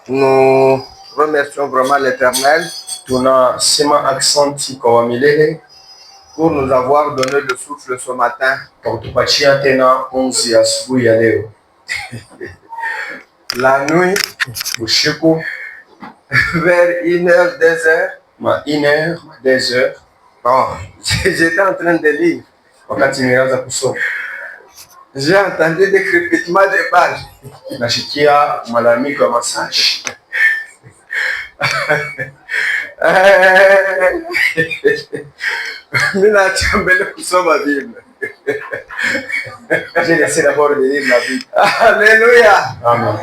Nous remercions vraiment l'Éternel pour nous avoir donné le souffle ce matin. La nuit, vers 1h, 2h. Bon, j'étais en train de lire. J'ai entendu des crépitements de balles. J'ai laissé d'abord de lire la Bible. Alléluia. Amen.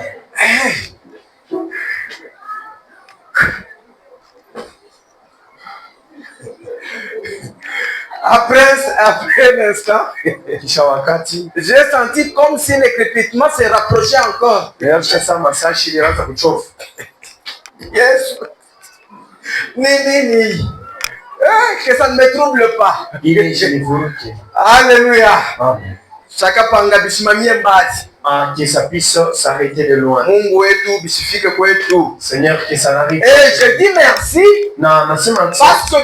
Après un instant, j'ai senti comme si le crépitement se rapprochait encore. Yes. Que ça ne me trouble pas. Alléluia. Chaka panga bisimamie mbali. S'arrêter de loin. Mungu wetu bisifike kwetu. Seigneur, que ça n'arrive pas. Et je dis merci. Non, parce que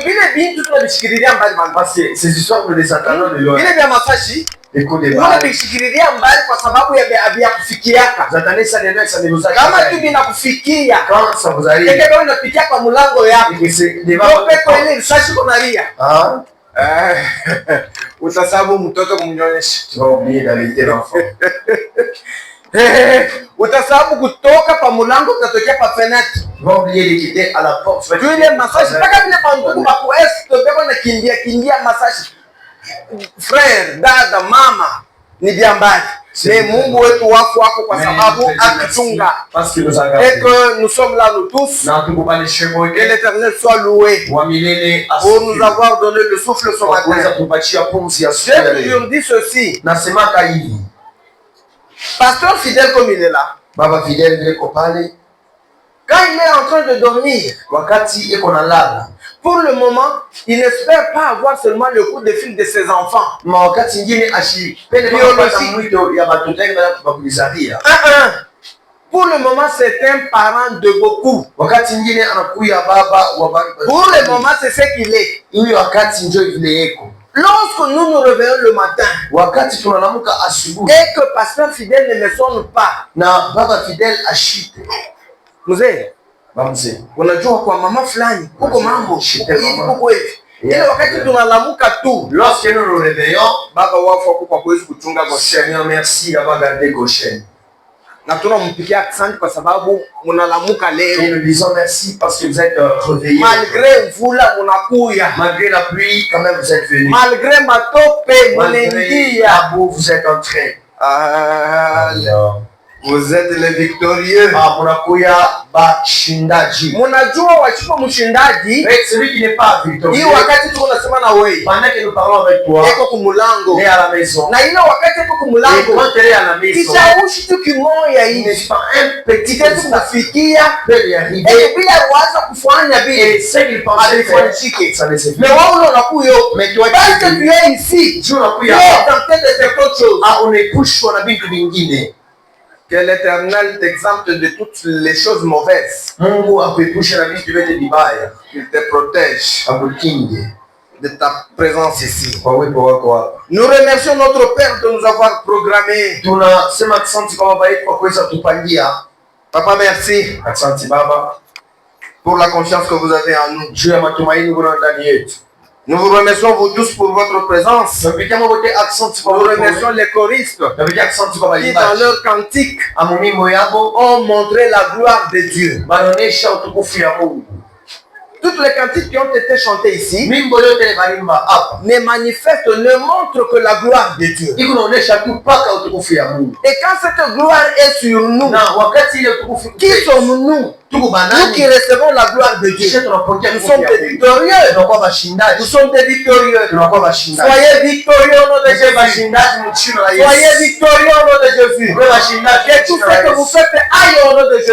bile bintu tunabishikiriria mbali mbali. Parce que ces histoires nous les entendons de loin. Bile vya mafashi. Unabishikiriria mbali kwa sababu ya kufikiaka. Vous attendez ça de loin, ça ne vous arrive pas. Kama tu binakufikia. Quand ça vous arrive. Keke ndio unapitia kwa mlango yako. Devant kwa ile risasi kunalia. Utasabu mtoto kumnyonyesha. Tu vas oublier d'allaiter l'enfant. Utasabu kutoka pa mlango utatokea pa fenêtre. Tu vas oublier de quitter à la porte. Tu ile massage mpaka vile bandugu bako beko na kimbia massage. Frère, dada, mama ni vya mbali. Mais Mungu wetu wako kwa sababu atuchunga. Et que nous sommes là nous tous. Que l'Éternel soit loué pour nous avoir donné le souffle ce matin. J'ai toujours dit ceci. Pasteur fidèle comme il est là. Baba fidèle quand il est en train de dormir, pour le moment, il n'espère pas avoir seulement le coup de fil de ses enfants. Pour le moment, c'est un parent de beaucoup. Pour le moment, c'est ce qu'il est. Lorsque nous nous réveillons le matin et que pasteur fidèle ne me sonne pas, unajua kwa mama fulani huko mambo huko hivi. Ile wakati tunalamuka tu, lorsque nous nous réveillons, baba wako kwa kuweza kuchunga Goshen. Seigneur, merci d'avoir gardé Goshen. Na tunampigia asante kwa sababu mnalamuka leo. Et nous disons merci parce que vous êtes réveillés. Malgré mvula mnakuya. Malgré la pluie, quand même vous êtes venus. Malgré matope mnaingia. Vous êtes entrés. Vous êtes les victorieux. Munajua wachipo mshindaji. Celui qui n'est pas victorieux. Hii wakati tunasema na wewe. Pendant que nous parlons avec toi. Eko kumulango. Et à la maison. Na ile wakati eko kumulango. Et quand elle est à la maison. Kishawishi tu kimoya hii. N'est pas un petit kitu kufikia. Peut y arriver. Et bila waza kufanya vile. Et ce qu'il pensait faire. Ça ne s'est fait. Mais wao unakuyo. Mais toi parce que tu es ici. Tu unakuya. Tu es tenté de faire autre chose. On epushwa na vitu vingine. Que l'Éternel t'exempte de toutes les choses mauvaises. Mungu akuepushe na vitu vyote vibaya. Il te protège. Akukinge de ta présence ici. Kwa uwepo wako hapa. Nous remercions notre Père de nous avoir programmé. Tunasema asante kwa baba yetu kwa kuweza kutupangia. Papa, merci. Asante baba pour la confiance que vous avez en nous. Juu ya matumaini kuna ndani yetu. Nous vous remercions vous tous pour votre présence. Nous remercions les choristes qui dans leur cantique ont montré la gloire de Dieu. Toutes les cantiques qui ont été chantées ici ne manifestent, ne montrent que la gloire de Dieu. Et quand cette gloire est sur nous, qui sommes-nous? Nous qui recevons la gloire de Dieu, nous sommes des victorieux. Nous sommes des victorieux. Soyez victorieux au nom de Jésus. Soyez victorieux au nom de Jésus. Que tout ce que vous faites aille au nom de Jésus.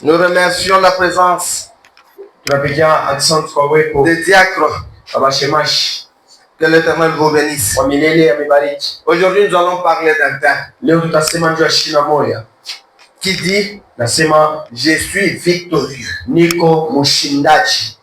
Nous remercions la présence des diacres Que l'Éternel vous bénisse. Kwa milele amebariki. Aujourd'hui, nous allons parler d'un thème Leo tutasema njoo ya 21 qui dit nasema je suis victorieux. niko mshindaji.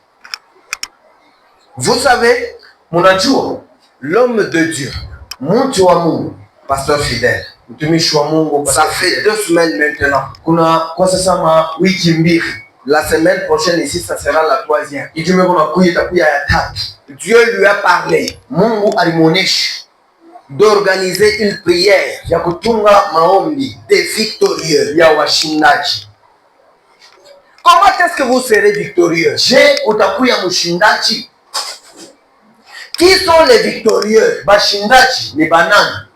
Vous savez, Mnajua l'homme de Dieu, mtu wa Mungu, pasteur fidèle, mtumishi wa Mungu, ça fait 2 semaines maintenant. Kuna kwa sasa wiki mbili. La semaine prochaine ici, ça sera la 3e. Ijume kuna kuja itakuwa ya 3. Dieu lui a parlé. Mungu alimuonesha d'organiser une prière ya kutunga maombi des victorieux. ya washindaji. Comment est-ce que vous serez victorieux? Je, utakuya mshindaji? Qui sont les victorieux? Bashindaji ni banani?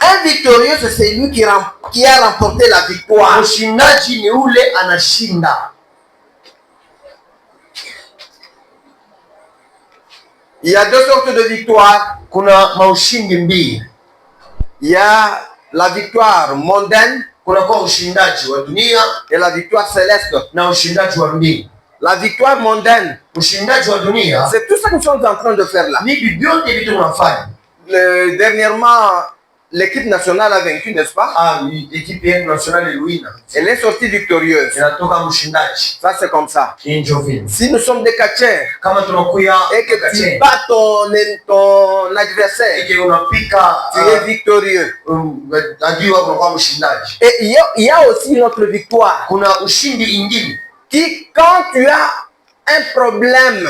Un victorieux, c'est celui qui a remporté la victoire. Mshindaji ni ule anashinda. Il y a 2 sortes de victoires. Kuna maushindi mbili. Il y a la victoire mondaine, kuna kwa ushindaji wa dunia, et la victoire céleste, na ushindaji wa mbingu. La victoire mondaine, ushindaji wa dunia, c'est tout ça que nous sommes en train de faire là. ni vyote vitu tunafanya. Dernièrement, l'équipe nationale a vaincu, n'est-ce pas? Ah oui, l'équipe nationale Louina. Elle est sortie victorieuse. Ça, c'est comme ça. Si nous sommes des catcheurs et que tu bats ton adversaire, tu es victorieux. Et il y a aussi une autre victoire. Qui, quand tu as un problème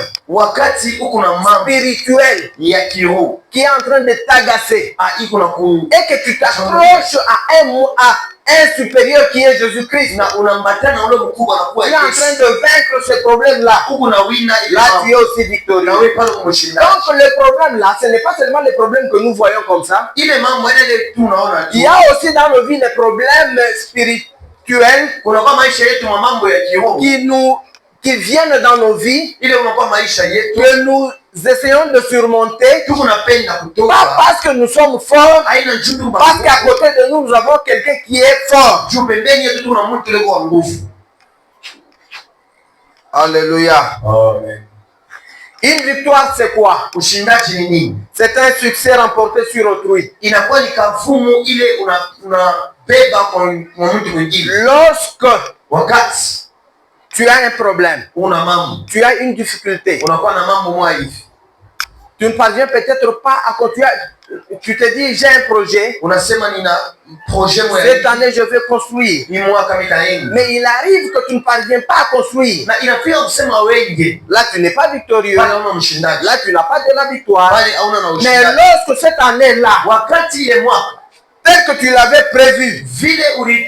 spirituel qui est en train de t'agacer et que tu t'accroches à un supérieur qui est Jésus-Christ, tu es en train de vaincre ce problème-là. Là, tu es aussi victorieux. Donc, le problème-là, ce n'est pas seulement les problèmes que nous voyons comme ça. Il y a aussi dans nos vies les problèmes spirituels qui viennent dans nos vies, que nous essayons de surmonter, pas parce que nous sommes forts, parce qu'à côté de nous, nous avons quelqu'un qui est fort. Alléluia. Amen. Une victoire, c'est quoi? C'est un succès remporté sur autrui. Lorsque tu as un problème, tu as une difficulté, tu ne parviens peut-être pas à continuer. Tu te dis, j'ai un projet, cette année je vais construire, mais il arrive que tu ne parviens pas à construire. Là tu n'es pas victorieux, là tu n'as pas de la victoire. Mais lorsque cette année-là, tel que tu l'avais prévu,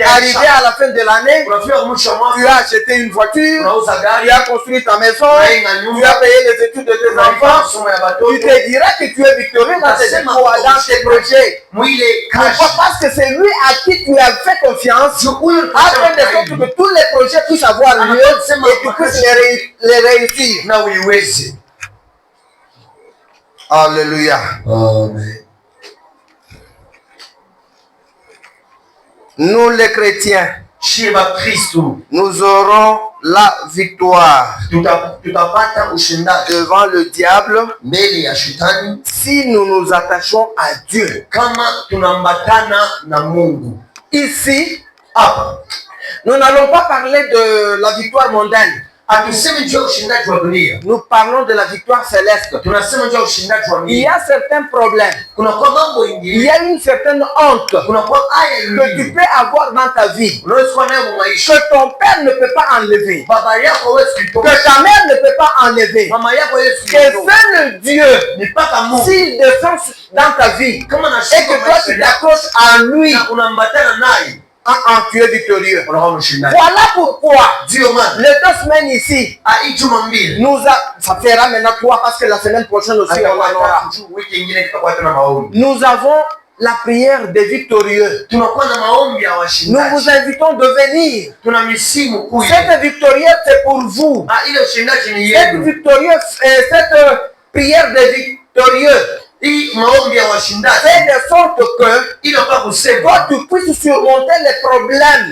arrivé à la fin de l'année, tu as acheté une voiture, tu as construit ta maison, tu as payé les études de tes enfants, tu te diras que tu es victorieux dans tes projets. Pourquoi? Parce que c'est lui à qui tu as fait confiance, afin de sorte que tous les projets puissent avoir lieu et tu puisses les réussir. Alléluia. Amen. Nous les chrétiens, nous aurons la victoire devant le diable si nous nous attachons à Dieu. Ici, nous n'allons pas parler de la victoire mondaine. Nous parlons de la victoire céleste. Il y a certains problèmes. Il y a une certaine honte que tu peux avoir dans ta vie, que ton père ne peut pas enlever, que ta mère ne peut pas enlever, que seul Dieu, s'il descend dans ta vie et que toi tu t'accroches à lui, tu es victorieux. Voilà pourquoi les 2 semaines ici, ça fera maintenant 3 parce que la semaine prochaine aussi on en aura. Nous avons la prière des victorieux. Nous vous invitons de venir. Cette victorieux, c'est pour vous. Cette prière des victorieux, fait de sorte que toi tu puisses surmonter les problèmes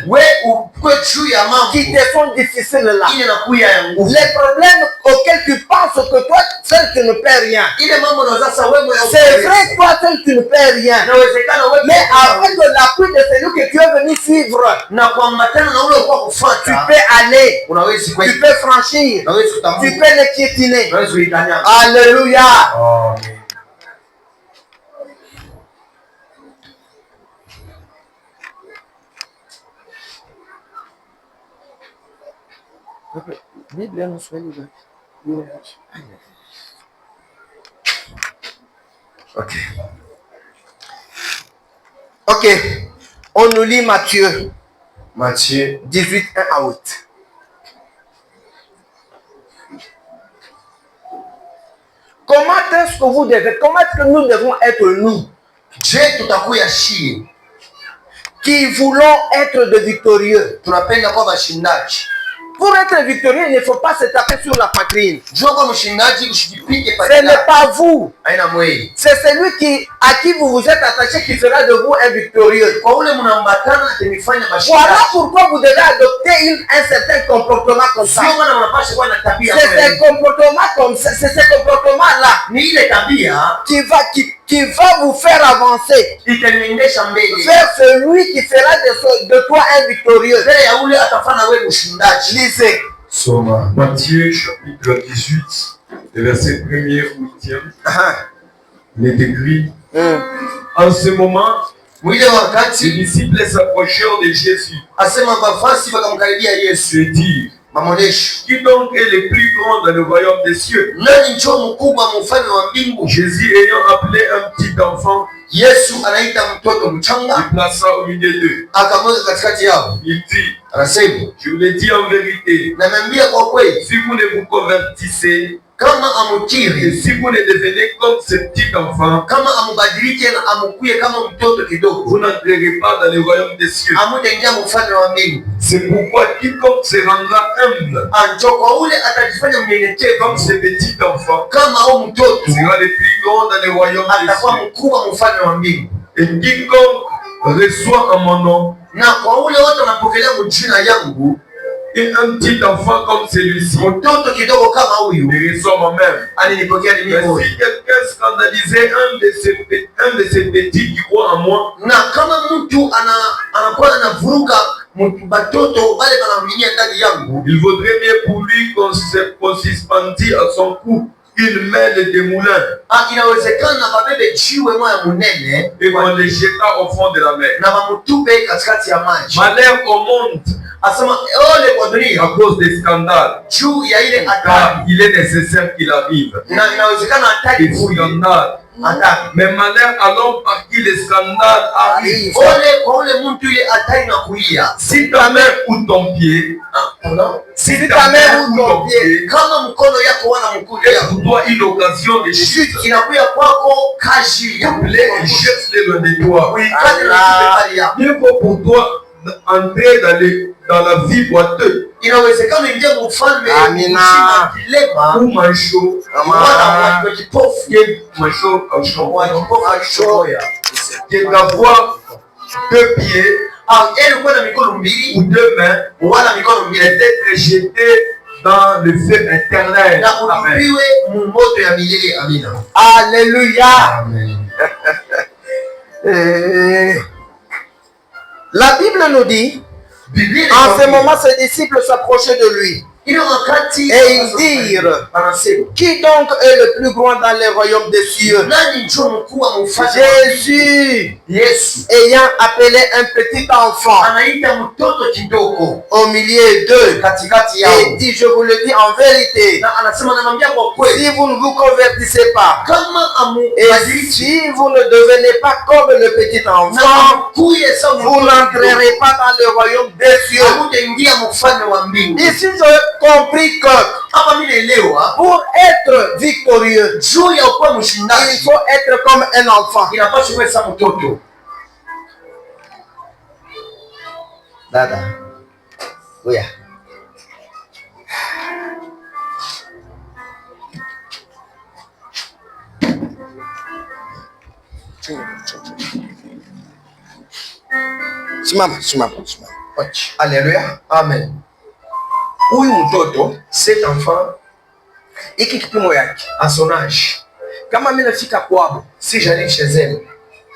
qui te sont difficiles là. Les problèmes auxquels tu penses que toi seul tu ne perds rien. Ile mambo unaweza sasa wewe C'est vrai, toi seul tu ne perds rien. inawezekana wewe, Mais avec l'appui de celui que tu es venu suivre, na kuambatana na ule kwa tu kufuata, peux aller, unaweza tu kwenda, peux franchir, unaweza tu kutambuka, peux le piétiner. unaweza kuitania. Alléluia. Amen. Ok. Ok. On nous lit Matthieu Matthieu 18, 1 à 8. Comment est-ce que vous devez, comment est-ce que nous devons être nous Je tutakuya shie qui voulons être de victorieux? tunapenda kuwa washindaji. Pour être victorieux, il ne faut pas se taper sur la poitrine. Jua kwa mshindaji usijipige Ce patina. n'est pas vous. Haina mweli. C'est celui à qui vous vous êtes attaché qui fera de vous un victorieux. Kwa ule mnaambatana atanifanya Voilà mashindaji. pourquoi vous devez adopter un certain comportement comme ça. Sio maana mnapaswa kuwa na tabia C'est kweli. un comportement comme ça, c'est ce comportement-là Ni ile tabia qui va vous faire avancer itaniendesha mbele. vers celui qui fera de toi un victorieux. Mbele ya ule atafanya wewe mshindaji. Lisez. Soma Matthieu chapitre 18, le verset 1er au 8e. Il est écrit, en ce moment, Mwile les wakati disciples s'approchèrent de Jésus asema bafasi bakamkaribia Yesu. et dirent, Mamonesho. qui donc est le plus grand dans le royaume des cieux? Nani njoo mkubwa mfalme wa mbingu? Jésus ayant appelé un petit enfant, Yesu anaita mtoto mchanga il plaça au milieu d'eux. akamweka katikati yao. Il dit, Anasema, je vous le dis en vérité, nameambia kwa kweli, si vous ne vous convertissez kama et amukiri, si vous ne devenez comme ce petit enfant, kama amubadilike na amukuye kama mtoto kidogo, vous n'entrerez pas dans le royaume des cieux. amutaingia mfalme wa mbingu. C'est pourquoi quiconque se rendra humble Anjo kwa ule atajifanya mnyenyekevu comme ce petit enfant kama au mtoto sera le plus grand dans le royaume des atakuwa cieux. mkubwa mfalme wa mbingu. Et quiconque reçoit en mon nom Na kwa ule wote wanapokelea mjina yangu, et un petit enfant comme celui-ci, mtoto kidogo kama huyu ne reçoit moi-même. alinipokea ni Mais mimi. si quelqu'un scandalisait un de ces petits qui croient en moi, Na kama mtu anakuwa anavuruga batoto wale wanaominia ndani yangu, il vaudrait mieux pour lui qu'on suspendit à son cou une mêle de moulin inawezekana babebe jiwe moya munene et qu'on le jeta au fond de la mer. na bamutupe katikati ya maji. Malheur au monde Asema ole kwa dunia à cause des scandales, juu ya ile car hatari, il est nécessaire qu'il arrive. na inawezekana hatari Des huyu scandales. hatari. Mais malheur à l'homme par qui les scandales arrivent. Ole kwa ule mtu ile hatari na kuia. Si ta main ou ton pied, Si ta main ou ton pied kama mkono yako wana mkuja est pour toi une occasion de chute, inakuya kwako kazi ya appelez et jette-le loin de toi. Uikane na kibali yako. Mieux vaut pour toi entrer dans la vie boiteuse Inawezekana ingie mfalme Amina. mzima kilema ou manchot, mwana wa kipofu que manchot au champ, wa kipofu alishoya que d'avoir deux pieds ili kuwa na mikono mbili ou deux mains wala mikono et mbili d'être jeté dans le feu éternel. na Amen. utupiwe mumoto ya milele. Amina. Alléluia. Amen. La Bible nous dit, Biblia en ce inatuambia, moment, ses disciples s'approchaient de lui. ile wakati Et ils dirent, anasema qui donc est le plus grand dans les royaumes des cieux? nani njoo mkuu wa mfalme? Jésus, Yesu ayant appelé un petit enfant anaita mtoto kidogo au milieu d'eux, katikati et yao, dit, je vous le dis en vérité, na anasema namwambia kwa kweli, si vous ne vous convertissez pas, kama et amubadiliki si vous ne devenez pas comme le petit na enfant, amkuye sawa vous n'entrerez pas dans le royaume des cieux. hamutaingia mfalme wa mbingu. Ici, j'ai compris que Hapa mimi naelewa pour être victorieux, juu ya kuwa il mshindaji faut être comme un enfant. inapaswa kuwa sawa mtoto. Dada, oya. Simama, simama, simama. Haleluya. Amen. Huyu mtoto Cet enfant Hiki kipimo yake. À son âge. Kama mimi nafika kwabo, si j'arrive chez elle,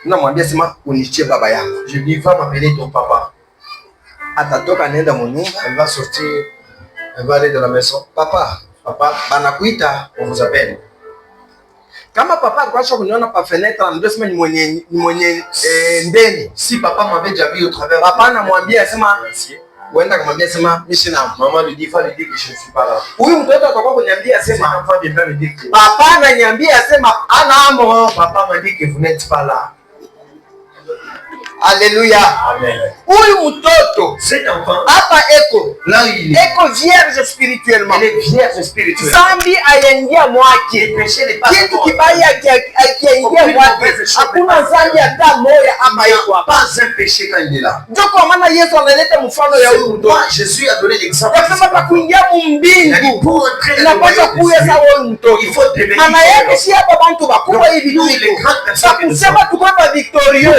namwambia sema unichie baba yako. Je dis va m'appeler ton papa. Atatoka nenda mu nyumba, elle va sortir, elle va aller dans la maison. Papa, banakuita, on vous appelle. Kama papa alikuwa kuniona pa fenêtre ndio sema ni mwenye ndeni. Si papa m'avait déjà vu au travers, papa anamwambia sema uenda kumwambia sema mimi sina. Maman lui dit va lui dire que je ne suis pas là. Huyu mtoto atakuwa kuniambia sema enfant viendra me dire que papa ananiambia sema anamo. Papa m'a dit que vous n'êtes pas là. Alléluia. Amen. Huyu mtoto cet enfant hapa eko là il eko vierge spirituellement. Elle est vierge spirituelle. Zambi ayaingia mwake. Kitu kibaya akiingia mwake. Hakuna zambi hata moja hapa eko hapa. Pas un péché quand il est là. Ndio kwa maana Yesu analeta mfano ya huyu mtoto. Jésus a donné l'exemple. Akasema pa kuingia mbingu. Inapaswa kuwa sawa huyu mtoto. Il faut devenir. Maana yake si hapa bantu bakubwa hivi tu. Kusema tukwenda victorieux.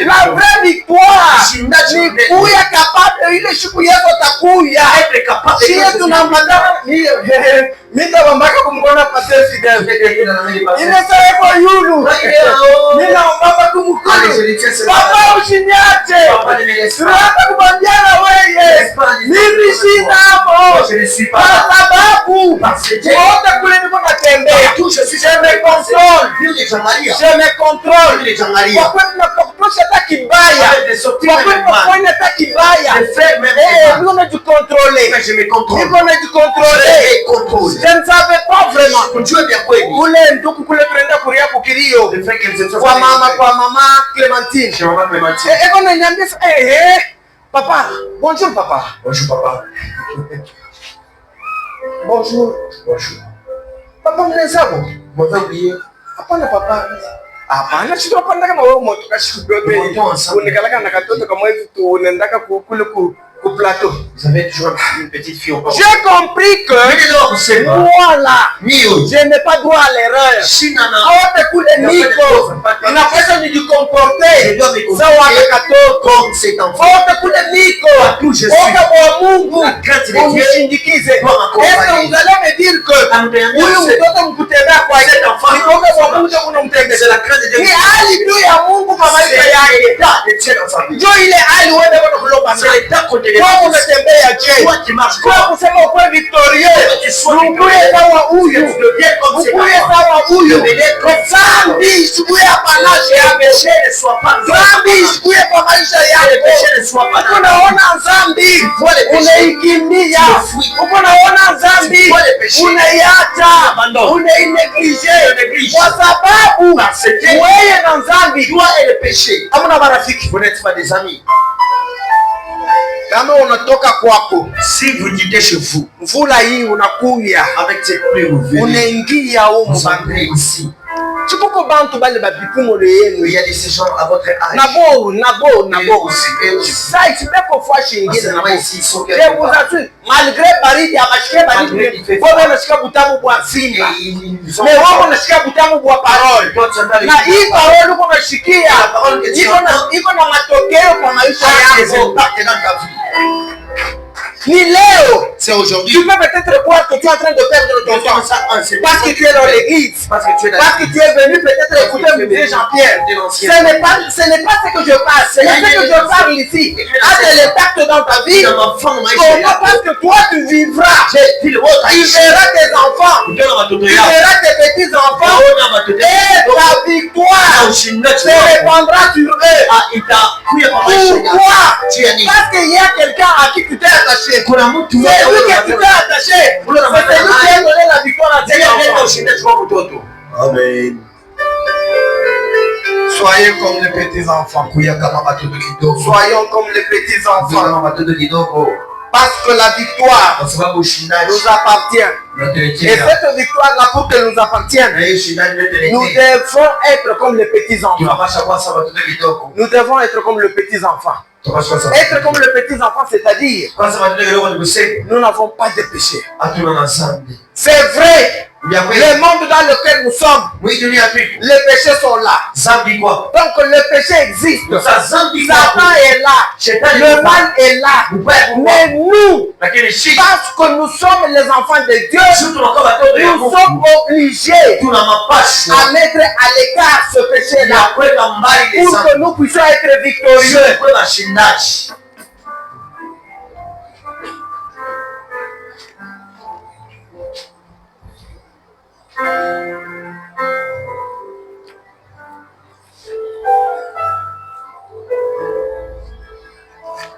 La vraie victoire ni kuya capable ile siku yako takuya. Sio tunambatana mimi ndabambaka kumkona Pastor Fidel. Ile sasa yulu. Mimi naomba kumkona. Papa usiniache. Tunataka kubambiana wewe. Mimi sina hapo. Kwa sababu wote kule niko natembea. Je me contrôle. Kwa kweli nakutosha hata kibaya. Kwa kweli nafanya hata kibaya. Niko najikontrole. Niko najikontrole. Je ne savais pas vraiment. Kule nduku kule tunaenda kuria kukilio. Kwa mama Clémentine. Eko naniambia papa, bonjour papa. Bonjour papa. Bonjour. Bonjour. Papa mnezabo. M'avez oublié. Hapana papa. Hapana sio panda kama wewe moto kashikudobe. Unikalaka na katoto kama hivi tu unaendaka kule ku plateau. Vous avez toujours une petite fille au bord. J'ai compris que voilà, je n'ai pas droit à l'erreur. Aote kule niko inapaswa nijikomporte sawa katoto comme cet enfant. Aote kule niko oka kwa Mungu umshindikize. Est-ce que vous allez me dire que huyu mtoto mkutembea kwa cet enfant nikoka kwa Mungu unamtembea? C'est la crainte de Dieu. Ni hali tu ya Mungu kwa maisha yake. Ndio ile hali wewe unakuloba sana. Kwa unatembea je? Kwa kusema ukwe victorieux. Ukuye sawa huyu. Ukuye sawa huyu. Zambi sikuye panache yake. Zambi sikuye kwa maisha yake. Unaona zambi unaikimbia. Unaona zambi unaiacha. Unaineglije. Kwa sababu wewe na zambi hamna marafiki. Vous n'êtes pas des amis. Kama unatoka kwako, si vous dites chez vous, mvula hii unakuya avec cette pluie unaingia huko ici. Chikuko bantu bale babipimo leyenu. Il y a des gens à votre âge. Nabo. Ça isibeko fashi ingine nabo. Je vous assure, malgré baridi amashike baridi. Wewe unashika butamu bwa simba. Mais wewe unashika butamu bwa parole. Na hii parole uko unashikia. Iko na matokeo kwa maisha yako. Ni leo, c'est aujourd'hui. Tu peux peut-être croire que tu es en train de perdre ton temps parce que tu es dans l'église, parce que tu es venu peut-être écouter me dire Jean-Pierre. Ce n'est pas ce que je parle, c'est ce que je parle ici. A de l'impact dans ta vie. Comment parce que toi tu vivras. Tu verras tes enfants, tu verras tes petits-enfants et ta victoire se répandra sur eux. Pourquoi? Parce qu'il y a quelqu'un à qui tu t'es attaché. C'est lui qui t'est attaché. C'est lui qui a donné la victoire à tes enfants. Amen. Soyez comme les petits enfants. Soyons comme les petits enfants. Parce que la victoire nous appartient. Et cette victoire-là, pour qu'elle nous appartienne, nous devons être comme les petits enfants. Nous devons être comme les petits enfants. Être comme les petits enfants, c'est-à-dire nous n'avons pas de péché. C'est vrai Le monde dans lequel nous sommes, les péchés sont là. Donc le péché existe. Satan est là. Le mal est là. Mais nous, parce que nous sommes les enfants de Dieu, nous sommes obligés à mettre à l'écart ce péché-là pour que nous puissions être victorieux.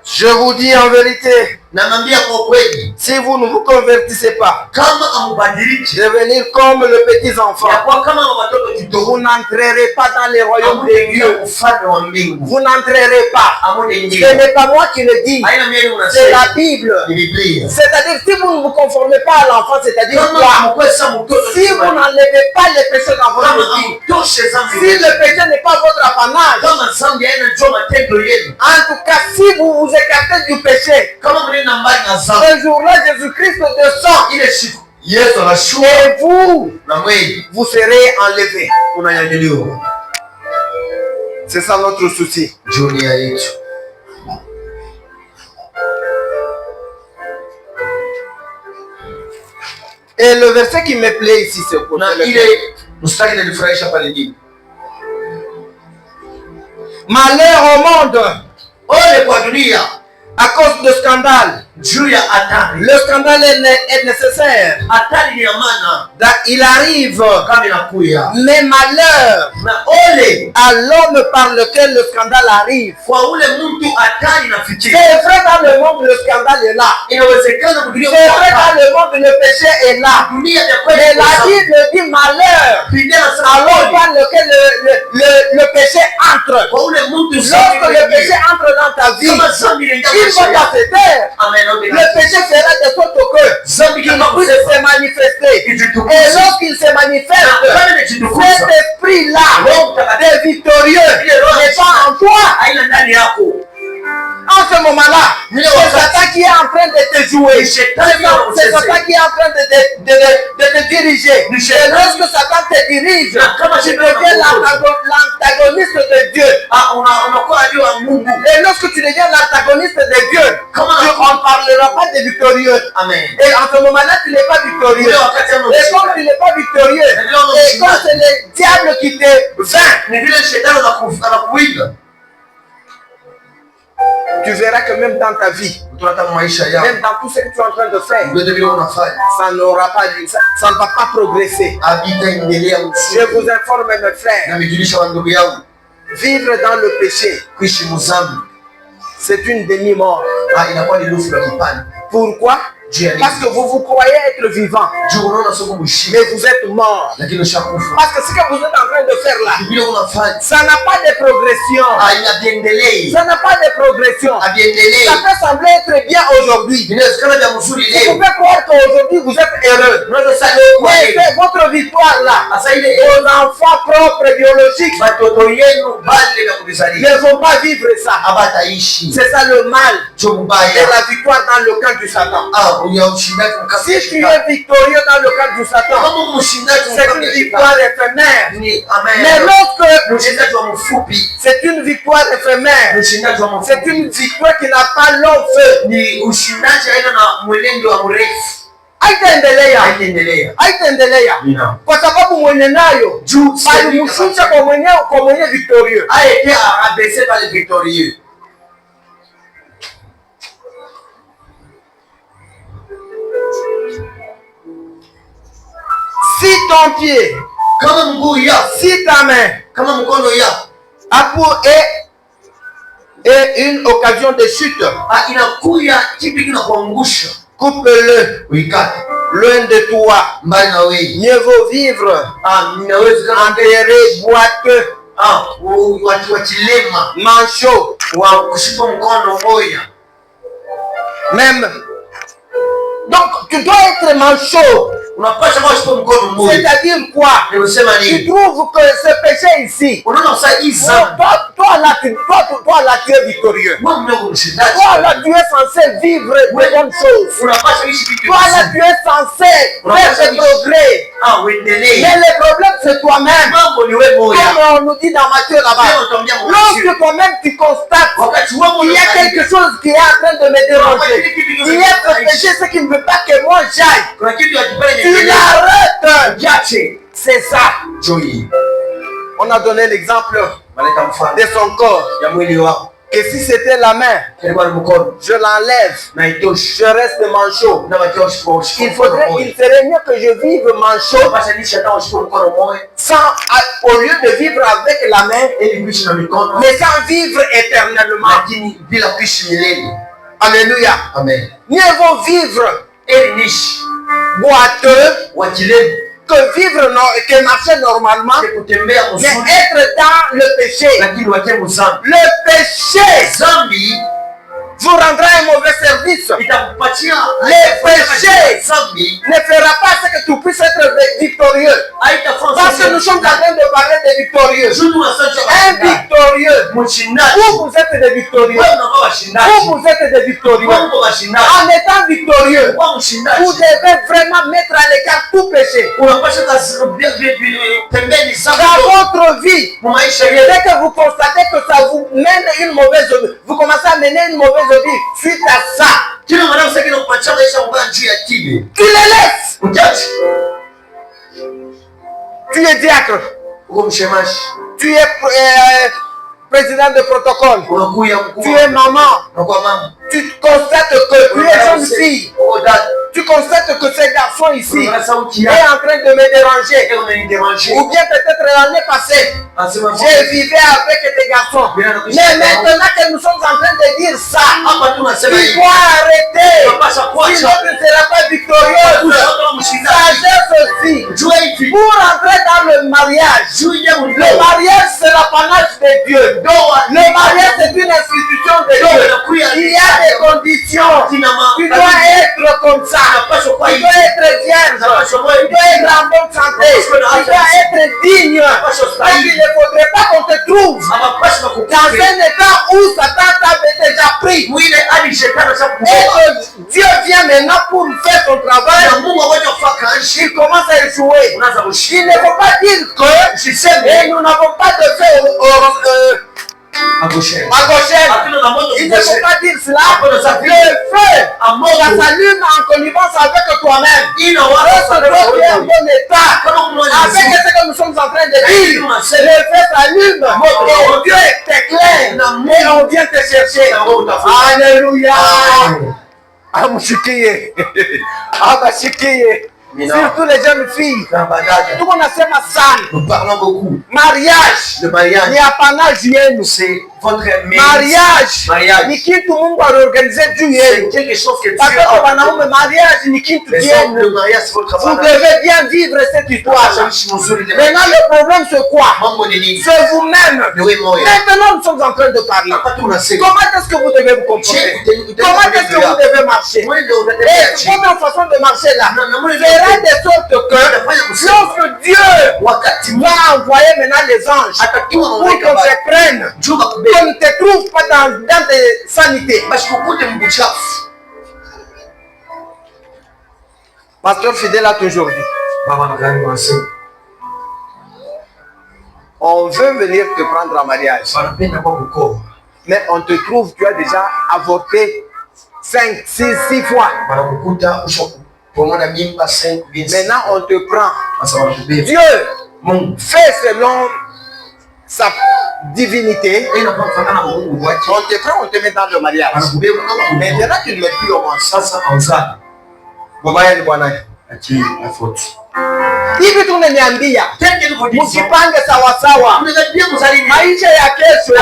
Je vous dis en vérité, si vous ne vous convertissez pas, devenir comme le petit enfant, vous n'entrerez pas dans les royaumes de Dieu. Vous n'entrerez pas. Ce n'est pas moi qui le dis, c'est la Bible. C'est-à-dire, si vous ne vous conformez pas à l'enfant, c'est-à-dire quoi? Si vous n'enlevez pas les péchés dans votre vie, si le péché n'est pas votre apanage, en tout cas, si vous vous écartez du péché, ce jour-là, Jésus-Christ descend. Et vous serez enlevés. C'est ça notre souci. Et le verset qui me plaît ici, c'est quoi? Malheur au monde à cause de scandale. Le scandale est nécessaire. Il arrive. Mais malheur à l'homme par lequel le scandale arrive. C'est vrai, dans le monde le scandale est là. C'est vrai, dans le monde le péché est là. Mais la Bible dit malheur à l'homme par lequel le péché entre. Lorsque le péché entre dans ta vie, il va pas se taire. Le péché fera de sorte que il puisse se manifester. Et lorsqu'il se manifeste, cet esprit-là de victorieux n'est pas en toi. En ce moment-là, c'est Satan qui est en train de te jouer. C'est Satan qui est en train de te diriger. Et lorsque Satan te dirige, tu deviens l'antagoniste de Dieu. Et lorsque tu deviens l'antagoniste de Dieu, on ne parlera pas de victorieux. Et en ce moment-là, tu n'es pas victorieux. Et comme tu n'es pas victorieux, et comme c'est le diable qui te vainc, tu verras que même dans ta vie, même dans tout ce que tu es en train de faire, ça ne va pas progresser. Je vous informe, mes frères, vivre dans le péché, c'est une demi-mort. Pourquoi? Parce que vous croyez être vivant, mais vous êtes mort. Parce que ce que vous êtes en train de faire là, ça n'a pas de progression. Ça n'a pas de progression. Ça peut sembler être bien aujourd'hui. Vous pouvez croire qu'aujourd'hui vous êtes heureux. Mais c'est votre victoire là. Vos enfants propres biologiques ne vont pas vivre ça. C'est ça le mal et la victoire dans le camp du Satan. Si tu es victorieux dans le cadre du Satan, c'est une victoire éphémère. Mais lorsque c'est une victoire éphémère, c'est une victoire qui n'a pas long feu. Haitaendelea kwa sababu mwenye nayo alimshusha kwa mwenye victorieux. Si ton pied, si ta main est une occasion de chute, coupe-le loin de toi. Mieux vaut vivre enterré, boiteux, manchot, même. Donc tu dois être manchot. C'est-à-dire quoi? Tu trouves que ce péché ici, toi là tu es victorieux. Toi là tu es censé vivre de bonnes choses. Toi là tu es censé faire des progrès. Mais le problème, c'est toi-même. Comme on nous dit dans Matthieu là-bas. Lorsque toi-même tu constates qu'il y a quelque chose qui est en train de me déranger, il y a ce péché, ce qui ne veut pas que moi j'aille, tu l'arrêtes. C'est ça. On a donné l'exemple de son corps. Et si c'était la main, je l'enlève, je reste manchot. Il serait mieux que je vive manchot au lieu de vivre avec la main, mais sans vivre éternellement. Alléluia. Amen. Mieux vaut vivre boiteux que vivre, que marcher normalement, mais être dans le péché. Le péché vous rendra un mauvais service. Le péché ne fera pas ce que tu puisses être victorieux. Parce que nous sommes en train de parler de victorieux. Un victorieux. Vous êtes des victorieux. Vous êtes des victorieux. En étant victorieux, vous devez vraiment mettre à l'écart tout péché. Dans votre vie, dès que vous constatez que ça vous mène une mauvaise vie, vous commencez à mener une mauvaise vie suite à ça, tu les laisses. Tu es diacre. Tu es président de protocole. Tu es maman. Tu constates que tu es jeune fille. Tu constates que ce garçon ici est en train de me déranger. Ou bien peut-être l'année passée, j'ai vécu avec des garçons. Mais maintenant que nous sommes en train de dire ça, il faut arrêter. Sinon tu ne seras pas victorieux. Sagesse aussi. Pour entrer dans le mariage, le mariage c'est l'apanage de Dieu. Le mariage c'est une institution de Dieu. Il y a des conditions. Tu dois être comme ça. Tu dois être vierge. Tu dois être en bonne santé. Tu dois être digne. Parce qu'il ne faudrait pas qu'on te trouve dans un état où Satan t'avait déjà pris. Et que Dieu vient maintenant pour faire son travail. Il commence à échouer. Il ne faut pas dire que nous n'avons pas de fait à gauche. Il ne faut pas dire cela. Le feu, ça s'allume en connivence avec toi-même. Lorsque toi tu es en bon état, avec ce que nous sommes en train de dire, le feu s'allume et Dieu t'éclaire et on vient te chercher. Alléluia. Amushikiye. Abashikiye. Surtout les jeunes filles. Tout le monde a fait ma salle. Nous parlons beaucoup. Mariage. Le mariage. Il n'y a pas d'âge. C'est votre mariage. Ni kitu Mungu aliorganize juu yenu. C'est quelque chose que Dieu a wanaume, mariage ni kitu chenu. Le mariage c'est votre Vous devez bien vivre cette histoire. Maintenant le problème c'est quoi? C'est vous-même. Maintenant nous sommes en train de parler. Comment est-ce que vous devez vous comporter? Comment est-ce que vous devez marcher? Et votre façon de marcher là fera de sorte que lorsque Dieu va envoyer maintenant les anges pour qu'on te prenne, qu'on ne te trouve pas dans tes sanités. Pasteur Fidèle a toujours dit, on veut venir te prendre en mariage, mais on te trouve, tu as déjà avorté 5, 6 fois. Maintenant on te prend. Dieu fait selon sa divinité. On te prend, on te met dans le mariage. Maintenant tu ne mets plus au moins. Hivi tunaniambia msipange sawasawa, maisha ya kesho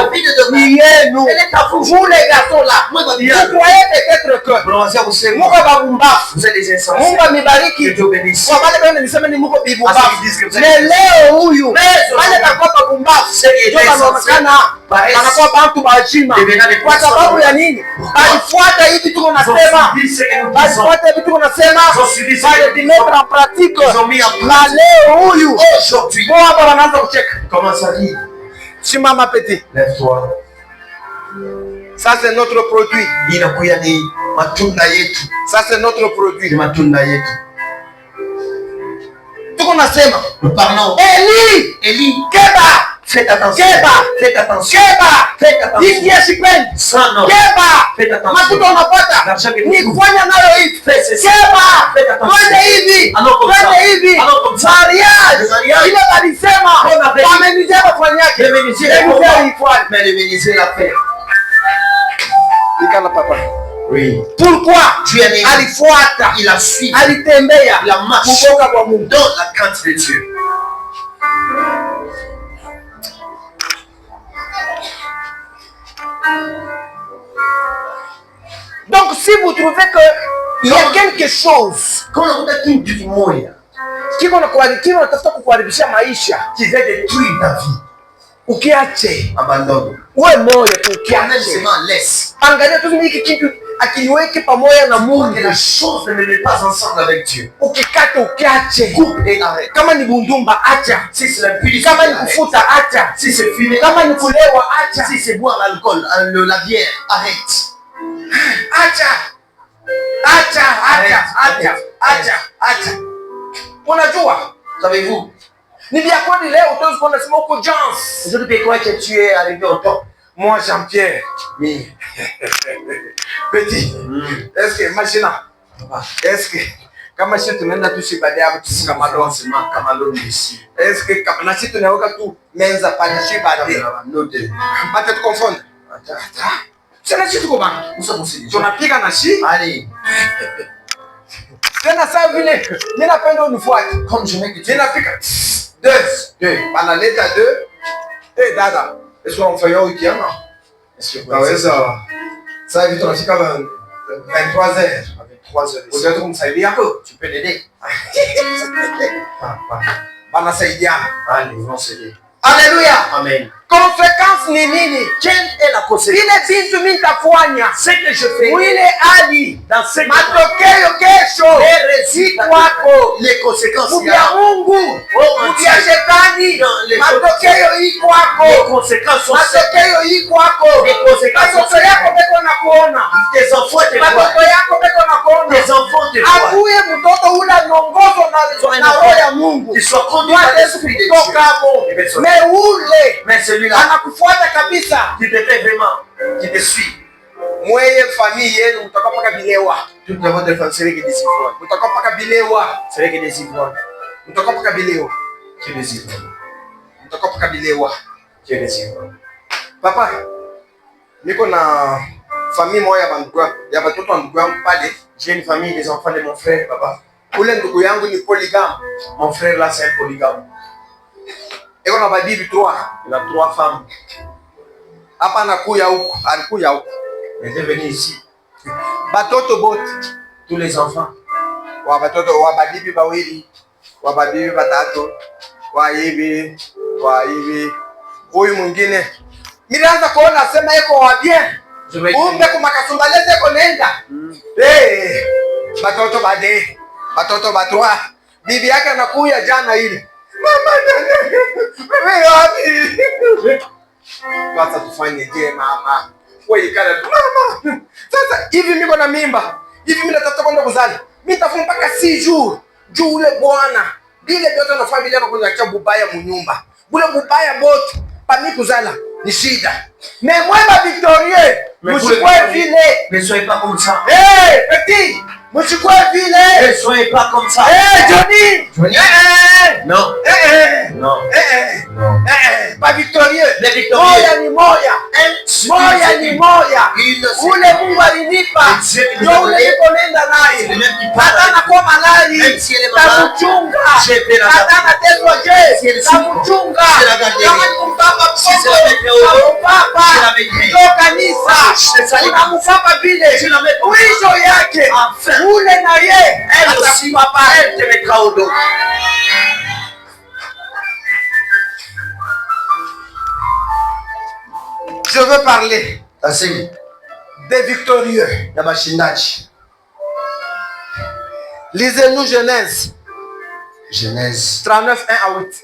ni yenu. Vous les garçons là, vous croyez peut-être que Mungu babumbafu, Mungu amibariki kwa wale bwana niseme ni Mungu bibumbafu. Mais leo huyu wale takuwa babumbafu ndio wanaonekana anakuwa bantu bajima. Kwa sababu ya nini? Alifuata hivi tuko nasema, alifuata hivi tuko nasema, bali dimettre en pratique. Na leo huyu kwa hapa wanaanza kucheka. Simama petit. Lève-toi. Ça c'est notre produit. Inakuya ni matunda yetu. Ça c'est notre produit. Ni matunda yetu. Tuko tuko nasema. Nous parlons. Élie. Keba. Faites attention. Keba. Faites attention. Keba. Faites attention. Ingia sipendi. Sans nom. Keba. Faites attention. Makuta unapata. L'argent que Ni tu kufanya nayo hivi. Faites ceci. Keba. Faites attention. Twende hivi. Alors comme ça. Twende hivi. Alors comme ça. Mariage. Le mariage. Ile walisema. On avait. Wamenizia wafanyake. Le menuisier ifuate. mais le menuisier l'a fait. Ikala papa. Oui. Pourquoi? Dieu est Alifuata. Il a suivi. Alitembea. Il a marché Kutoka kwa Mungu. dans la crainte de Dieu. Donc si vous trouvez que il y a quelque chose Quand on a kitu kimoja kiko natafuta kukuharibisha maisha, qui veut détruire ta vie, ukiache. abandonne. Uwe moyo tu, Même ukiache. seulement laisse. Angalia tu hiki kitu akiniweke pamoja na Que Mungu. la chose ne me met pas ensemble avec Dieu. Ukikata ukiache. Coupe et arrête. Kama ni bundumba acha. Si c'est la punition, Kama ni arrête. kufuta acha. Si c'est fumer, Kama ni kulewa acha. si c'est boire l'alcool, la bière, arrête. Acha. Acha, acha, acha, acha, acha. Unajua? Savez-vous, Ni vya kweli leo utaweza kuona sema uko Jans. je ne peux croire que tu es arrivé au temps. Moi Jean-Pierre. Mais, Petit. Est-ce que machina? Est-ce que kama sisi tunaenda tu shibada hapo tusika malon seulement Camalone ici. est-ce que kama na sisi tunaweka tu menza pale shibada Note. hata tu confond sasa sisi tuko bana Nous sommes aussi. tunapiga na shi Allez, tena saa vile mimi napenda unifuate comme je mets que tu mimi napika deux banaleta deux dada est-ce qu'on fait yo weekend est-ce que naweza sasa hivi tunafika 23h avec 3 heures ici, unaweza kumsaidia tu peux l'aider. banasaidiana. Allez, ils vont s'aider. Haleluya. Amen. Consequence ni nini? Quelle est la conséquence? Vile vitu mimi nitafanya Ce que je fais mwile hali dans ce matokeo kesho si kwako. les conséquences, il y Mubya a Mungu, mubya shetani, matokeo hii les kwako. conséquences sont Matokeo hii kwako. Les conséquences Watoto yako beko na kuona. tes enfants te Watoto voient. yako beko na kuona. Tes enfants te voient. Akuye mtoto ule anaongozwa na roho ya Mungu. Qu'ils soient conduits par l'esprit de Dieu. Kutoka hapo. Me ule Mais celui-là anakufuata kabisa. qui te fait vraiment, qui te suit. Mweye famille yenu mtakuwa paka bilewa. Toute la votre famille, c'est que des ivrognes. Mtakuwa paka bilewa. C'est que des ivrognes. Mtakuwa paka bilewa. Qui est des ivrognes. Mtakuwa paka bilewa. Qui est des ivrognes. Papa, niko na famille moja ya watoto wa ndugu yangu pale. J'ai une famille, des enfants de mon frère, papa. Ule ndugu yangu ni polygame. Mon frère là, c'est un polygame. Eko na babibi 3. Il a 3 femmes. Hapa anakuya huko, alikuya huko. Il est venu ici. Batoto bote Tous les enfants. wa batoto wa babibi bawili, wa babibi batatu, wa hivi, huyu mwingine. Nilianza kuona sema eko wa bien. Kumbe kumakasumbaleze eko nenda. Batoto bade, batoto batwa. Bibi yake anakuya jana ile. Mama wewe wapi? Sasa tufanye je mama? Wewe ikala tu mama. Sasa hivi niko na mimba. Hivi mimi natafuta kwenda kuzali. Mimi nitafunga mpaka 6 jours. Juu ule bwana. Bile vyote na familia yako kunacha bubaya munyumba. Bule bubaya bote. Pa mimi kuzala ni shida. Mais mwema Victorie, mchukue vile. Ne soyez pas comme ça. Petit, mchukue vile. Ne soyez pas comme ça. Johnny. Johnny. Non. Non. Non. Pas Victorieux. Les victorieux. Moya ni moya. Moya ni moya. Ule Mungu alinipa. Ndio ule niko nenda naye. Hata nakuwa malali. Takuchunga. Hata nateswa je. Takuchunga. Kama ni kumpapa papa. Ndio kanisa. Unamfapa vile. Mwisho yake. Ule na ye. Elle aussi, papa, elle te mettra au dos. Je veux parler Assez. des victorieux. Ya bashindaji. Lisez-nous Genèse Genèse 39, 1 à 8.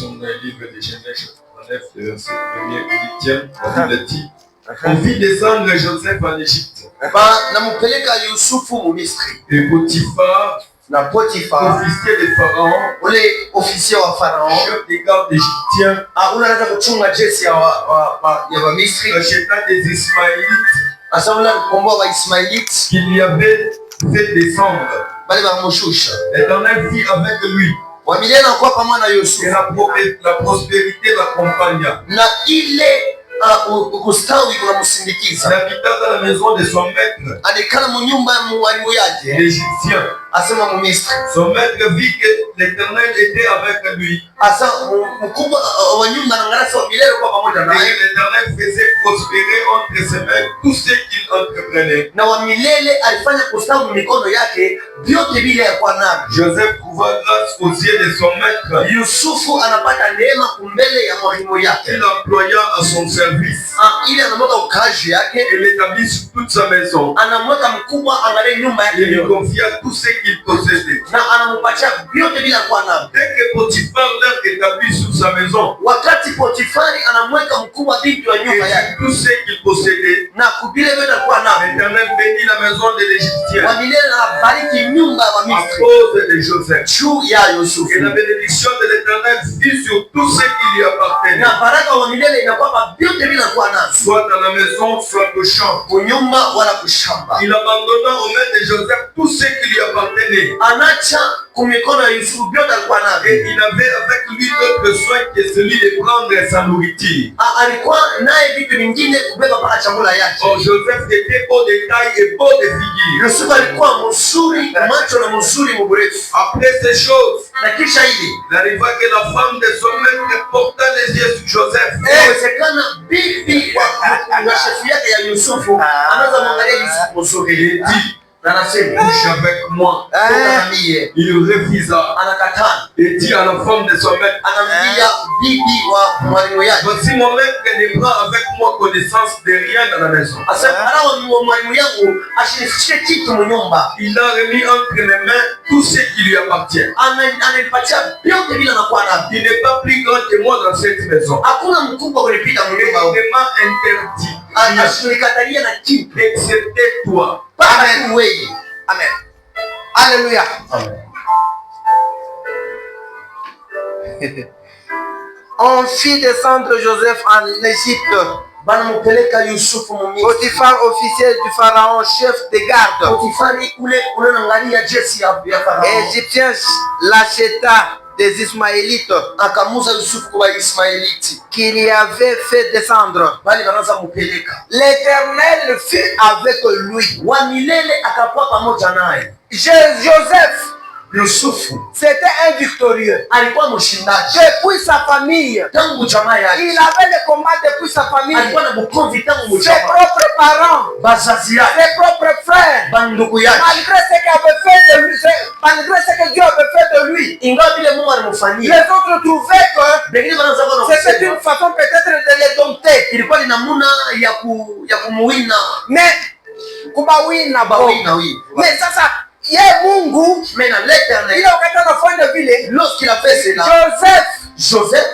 sommes dans le livre de Genèse 39, verset 1er au 8e. La Bible dit, on vit descendre Joseph en Égypte. Nampeleka Yusufu mu Misri. Et Potiphar, officier de Pharaon, ule officier wa Pharaon, chef des gardes égyptiens, unaweza kuchunga jeshi ya wa Misri, acheta des Ismaélites, asa ule mkomboa wa Ismailites, qu'il y avait fait descendre. bali bamushusha. L'Éternel vit avec lui. Wa milele anakuwa pamoja na Yusufu. Et la prospérité l'accompagna. Na ile kustawi kunamsindikiza. Il habita dans la maison de son maître, alikala mu nyumba ya mwalimu yake l'Égyptien. asema mu Misri. Son maître vit que l'Éternel était avec lui. Asa mkubwa wa nyumba anaangalia wa milele kwa pamoja naye. Et l'Éternel faisait prospérer entre ses mains tout ce qu'il entreprenait. Na wa milele alifanya kustawi mikono yake vyote vile yakuwa navyo. Joseph trouva grâce aux yeux de son maître. Yusufu anapata neema kumbele ya mwalimu yake. Il employa à son service. Ili anamweka ukazi yake. Et l'établit sur toute sa maison. Anamweka mkubwa angalie nyumba yake. Il lui confia tout ce qu'il possédait. Na anampatia vyote vile yakuwa navyo. Dès que Potiphar l'a établi sur sa maison, wakati Potifari anamweka mkubwa binti wa nyumba yake, tout ce qu'il possédait, na kubile vile yakuwa navyo, l'Éternel bénit la maison de l'Égyptien. Wa milele anabariki nyumba ya Misri à cause de Joseph. juu ya Yusufu. Et la bénédiction de l'Éternel fut sur tout ce qui lui appartenait. Na baraka wa milele inakuwa vyote vile yakuwa navyo, soit dans la maison, soit au champ. kunyumba wala kushamba. Il abandonna aux mains de Joseph tout ce qui lui appartenait. Anacha kumikono ya Yusufu vyote alikuwa navyo. Et il avait avec lui d'autres soins que celui de prendre sa nourriture. Alikuwa naye vitu vingine kubeba paka chakula yake. Or Joseph était beau de taille et beau de figure. Yusufu alikuwa mzuri macho na mzuri mrefu. Après ces choses, Na kisha hili il arriva que la femme de son maître porta les yeux sur Joseph. inawezekana bibi wa shefu yake ya Yusufu anaanza mwangalia Yusufu mzuri. Il dit, na anasema couche avec moi. Il refusa. Anakataa. Et dit à la femme de son maître, anamwambia bibi wa mwalimu yake, voici mon maître ne prend avec moi connaissance de rien dans la maison. asema alao mwalimu yangu ashinishike kitu mnyumba. Il a remis entre mes mains tout ce qui lui appartient. Ananipatia vyote bila nakuwa navyo. Il n'est pas plus grand que moi dans cette maison. Hakuna mkubwa kunipita Il mnyumba. m'a interdit. Ashinikatalia na kitu Excepté toi. Amen. Wewe. Amen. Alléluia. Amen. On fit descendre Joseph en Égypte. Banamupeleka Yusufu mu Misri. Potiphar, officier du Pharaon, chef de garde. Potifari ule unaangalia jeshi ya Farao. Égyptien l'acheta des Ismaélites akamuza Yusufu kwa Ismailiti qu'il y avait fait descendre. bali banaanza mupeleka. L'Éternel fut avec lui. Wa milele akakuwa pamoja naye. Joseph, Yusufu c'était un victorieux. alikuwa mshindaji Depuis sa famille, tangu jamaa yake. il avait le combat depuis sa famille. Alikuwa na bukovi tangu Ses jamaa. propres parents, Bazazi yake, ses propres frères, bandugu yake. malgré ce qu'avait fait de lui, malgré ce que Dieu avait fait de lui, Ingawa vile Mungu les alimfanyia. autres trouvaient que Wengine wanaanza kuona c'était kusema une façon peut-être de les dompter. ilikuwa ni namna ya kumuwina Mais kubawina bawina huyu. mais sasa ye Mungu Mais l'Éternel, ile wakati anafanya vile, lorsqu'il a fait cela, Joseph,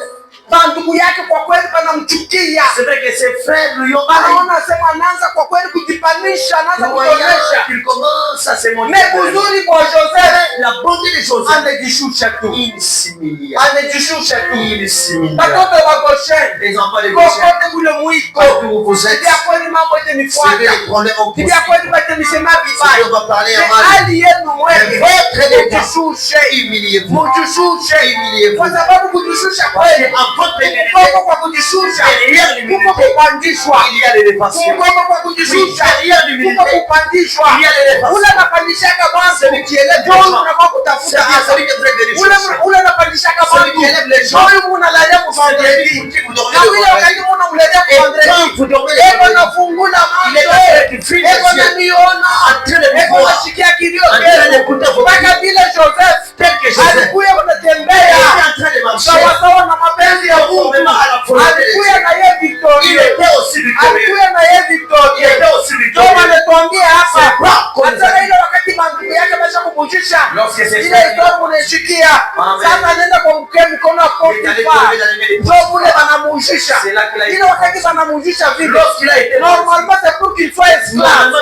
bandugu yake kwa kweli banamchukia. c'est vrai que ses frères lui ont Anaona sema anaanza kwa kweli kujipanisha, anaanza kuonyesha. il commence à se montrer. Mais uzuri kwa Joseph, La bonté de Joseph, anajishusha tu. il s'humilia. Anajishusha tu. Il s'humilia. Watoto wa Gosheni, Les enfants de Goshen, kokote kule mwiko, partout où vous êtes, ndio kweli mambo yote c'est nifuata. les problèmes au Ndio kweli batemisema vibaya. on va parler à Mais mal. hali yenu mwenye, Votre état, mjishushe, humiliez-vous. mjishushe. Humiliez-vous. Kwa sababu kujishusha Parce kweli, qu'en votre humilité, kuko kwa kujishusha, derrière l'humilité, kuko kupandishwa, il y a l'élévation. kuko kwa Oui, kujishusha, derrière kuko l'humilité, kupandishwa. il y a l'élévation. Ule anapandishaka bantu, Celui qui élève les ndio gens, unakuwa kutafuta c'est-à-dire hapa. celui qui est très délicieux. Ule anapandishaka Celui bantu, qui élève les gens, ndio unalalia c'est kufandredi. celui qui vous dormez Na le vile vendredi. wakati mnamletea Et kufandredi, quand vous dormez le eko vendredi, nafungula il est en macho, train de fuir eko les yeux, naniona, en train de eko vous voir, nasikia kilio en train chetu. d'écouter vos Mpaka vile Joseph tel que Joseph. alikuya Il kunatembea était en train de marcher. sawasawa na mapenzi ya Mungu. Alikuya na ye Il victorieux, était aussi victorieux. alikuya na ye Il victorieux. était aussi Ndio victorieux. wanatuambia hapa C'est pas comme hata ça. ile wakati mandugu yake basha kumujisha Lorsque ses ile frères ndio ameshikia. Sasa anaenda kwa mkono wa Potifa. Ndio kule wanamuuzisha. Ile wakati wanamuuzisha vile. Normalement c'est pour qu'il soit esclave.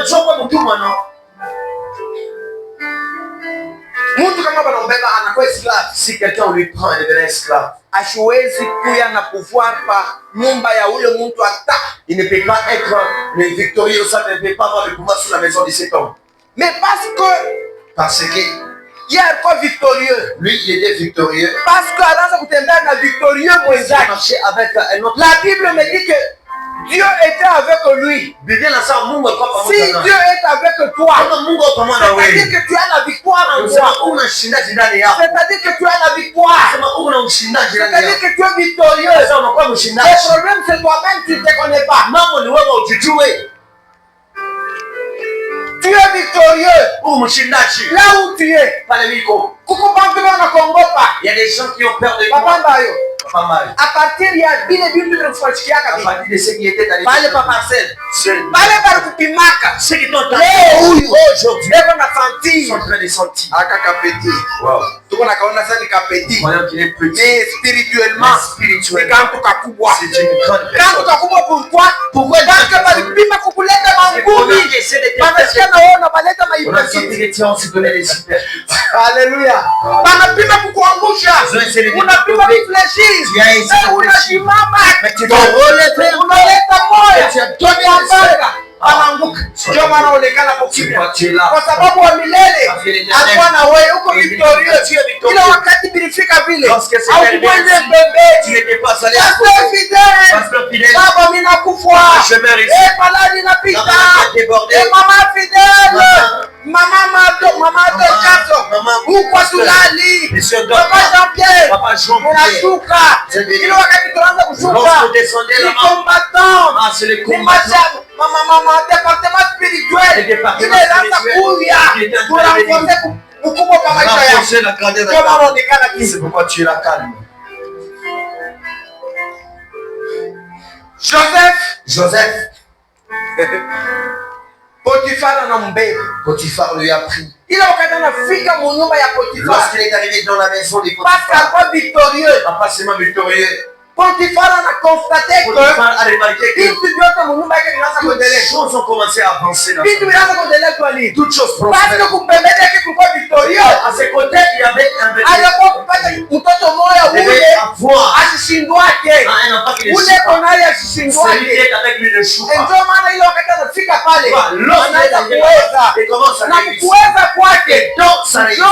Mtu kama banaombeba anakuwa esclave. Si quelqu'un lui prend et devient esclave. Asiwezi kuya na pouvoir pa nyumba ya ule mtu hata. Il ne peut pas être victorieux, ça ne peut pas avoir le pouvoir sur la maison de cet homme. Mais parce que il est encore victorieux. Lui, il était victorieux. Parce que anaanza kutembea na victorieux mwenzake. Marcher avec un autre. La Bible me dit que Dieu était avec lui. Si Dieu est avec toi, c'est-à-dire que tu as la victoire en toi. C'est-à-dire que tu as la victoire. C'est-à-dire que tu es victorieux. Le problème, c'est toi-même, tu ne te connais pas. Tu es victorieux. Là où tu es. Il y a des gens qui ont peur de moi. À partir il y a bien de ce qui était arrivé. Parle pas parcelle. Parle par kupimaka. Ce qui t'ont aujourd'hui sont en train de sentir. Aka kapeti. Wow. Tuko na kaona sasa ni kapeti. Mais spirituellement, c'est quand tu kakubwa. C'est une grande personne. Quand tu kakubwa pourquoi? Pourquoi? Parce que balipima kukuleta mangumi. Banasikia naona baleta maibaki. On se donne les super. Alléluia. Banapima kukuangusha. Unapima kufleshi. Unasimama, unaleta moyo anaanguka. Ndio maana unaonekana kimya, kwa sababu wa milele alikuwa na wewe, uko victorious. Kila wakati bilifika vile au kwende mbele, baba mimi nakufa, balani napita, mama fidèle, mama Kato, uko tulali, papa Jean-Pierre, unashuka. Kila wakati tunaanza kushuka, ni combattant, mama département spirituel, inaanza kuja tunaanza mkubwa kwa maisha yako. Kama unaonekana kisi, c'est pourquoi tu es la calme. Joseph Potiphar anambeba. Potiphar lui a pris. Il a wakati mu nyumba ya Potiphar. Lorsqu'il est arrivé dans la maison de Potiphar. Parce qu'il est victorieux. Pas seulement victorieux. Potiphar a constaté que les choses ont commencé à avancer. Toutes choses prospèrent. Victorieux. À ses côtés, il y avait un bébé. Il devait avoir un impact de chou. Celui qui est avec lui le chou. Il commence à réussir. Et donc, ça réussit.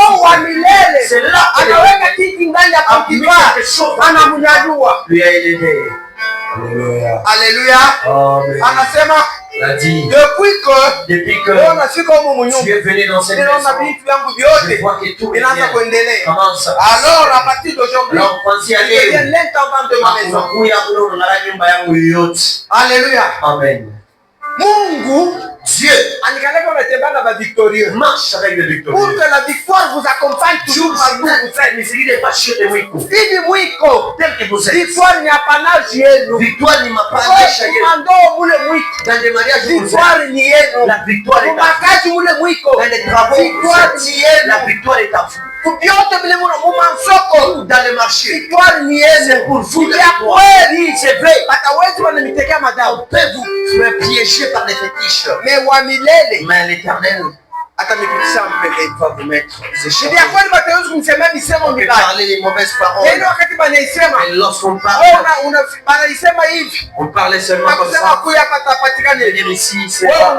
C'est là que lui a élevé. Alléluia. Alléluia. Anasema depuis que tu es venu dans cette maison, je vois que tout commence. Alors à partir d'aujourd'hui, je deviens l'intendant de ma maison. Alléluia. Amen. Mungu Dieu marche avec le victorieux. Pour que la victoire vous accompagne toujours partout vous êtes. Tel que vous êtes. Victoire ni apanage yenu. Victoire ni mapanage yenu. Dans les mariages victoire ni yenu. La victoire est à vous. Dans les travaux victoire ni yenu. La victoire est à vous. Dans le marché, victoire ni yenu. C'est pour vous. C'est vrai. On peut vous piéger par les fétiches. Mais l'Éternel va vous mettre. On peut parler les mauvaises paroles. Et lorsqu'on parle, on parlait seulement comme ça. Venir ici, c'est pas.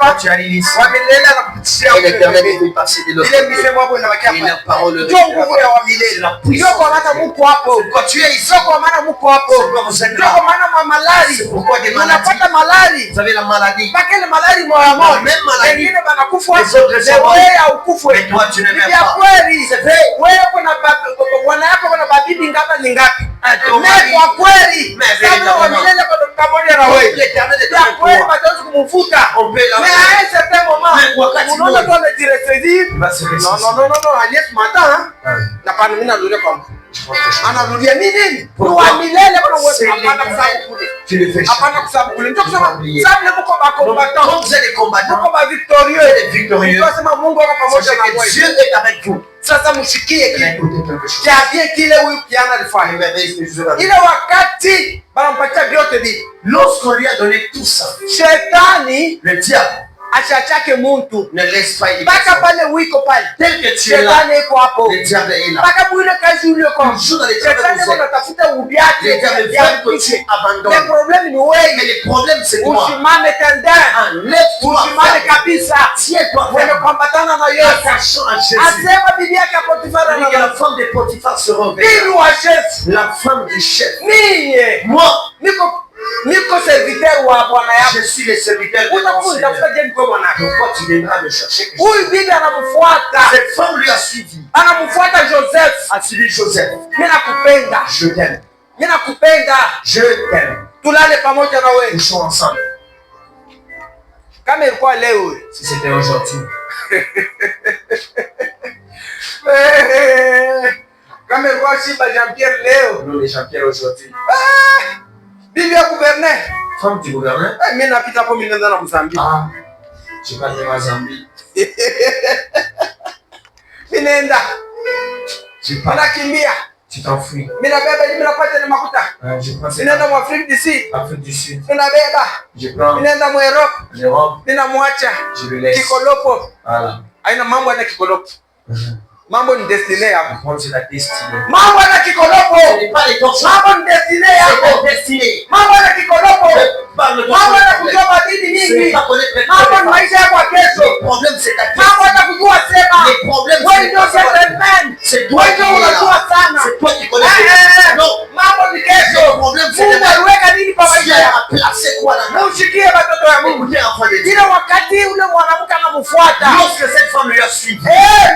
Quand tu arrives ici, et l'Éternel est passé de l'autre côté. Et la parole de c'est la puissance. Quand tu es ici, c'est pourquoi vous êtes là. C'est pourquoi des maladies. Vous avez la maladie. La même maladie. Les autres sont mais toi tu ne meurs pas. C'est vrai. Mais kwa kweli kama wa milele pamoja na wewe. Mais à un certain moment, unaona tu anajiresedir. Non, aliye matin. Na pana mimi narudia kwa. Anarudia nini? Kwa milele kuna wewe hapana kusahau kule. Tu le fais Hapana kusabuli. Ndio kusema oublier. sababu mko ba combattant. Quand vous êtes des combattants, Mko ba victorieux. vous êtes victorieux. Ndio kusema Mungu ako pamoja na Sachez que wewe. Dieu est avec vous. Sasa mshikie kitu. Écoutez quelque chose. Kiambie kile huyu kijana alifanya. Ile wakati banampatia vyote hivi. Lorsqu'on lui a donné tout ça, Shetani le diable achachake muntu. ne laisse pas y Mpaka pale wiko pale. Tel que tu es là, Shetani iko hapo. le diable est là. Mpaka bwile kazi uliyoko. Toujours dans les diables, Shetani vous êtes. anatafuta ubiati. Le diable veut que tu Le abandonnes. problème ni Mais wewe. le problème, c'est toi. Usimame tendin. Enlève-toi. Usimame kabisa. Tiens-toi Mwenye ferme. kuambatana na Yesu. Attachant à Jésus. Asema bibi yake Potifara Et que na la femme de Potiphar se réveille. bibi wa chef. La femme du chef. Mie Moi, niko serviteur wa bwana yako. je suis le serviteur de mon Utakuwa Seigneur. utafuta je mko bwana. Pourquoi tu viendras me chercher? Huyu bibi anamfuata. Cette femme lui a suivi. Anamfuata Joseph. A suivi Joseph. Mimi nakupenda. Je t'aime. Mimi nakupenda. Je t'aime. Tulale pamoja na wewe. Couchons ensemble. Kama ilikuwa leo. Si c'était aujourd'hui. Kama ilikuwa Shiba Jean-Pierre leo. Nous les Jean-Pierre aujourd'hui. Bibi ya gouverneur. Femme du gouverneur. Mimi napita hapo mimi naenda na Mozambique. Ah, tu vas aller à Zambie. Mimi naenda. Tu pars. Nakimbia. Tu t'enfuis. Mimi nabeba mimi napata na makuta. Je prends Mimi naenda mu Afrique du Sud. Afrique du Sud. Mimi nabeba. Je prends Mimi naenda mu Europe. l'Europe. Mimi namwacha. Je le laisse. Kikolopo. Voilà. Haina mambo na kikolopo. Mambo ni destiny yako. Prendre c'est la destinée. Mambo na Ce kikolopo. n'est pas les torsions. Mambo ni destiny C'est yako. la destinée. Mambo na kikolopo. Parle de Mambo na ton kujua madini Ce n'est mingi. pas connaître les Mambo ni problèmes. maisha yako ya kesho. Le problème, c'est ta Mambo destinée. na kujua sema. Les problèmes, Wewe c'est ndio ta gentleman. C'est toi Wewe qui ndio es unajua là. sana. C'est toi qui connais. Non. Mambo ni kesho. Le problème, c'est Mungu aliweka nini kwa Dieu maisha yako? a placé quoi dans ta vie? Mushikie watoto wa Mungu. Écoutez, enfant de Dieu. Ile wakati ule mwanamke anamfuata. Lorsque cette femme lui a suivi,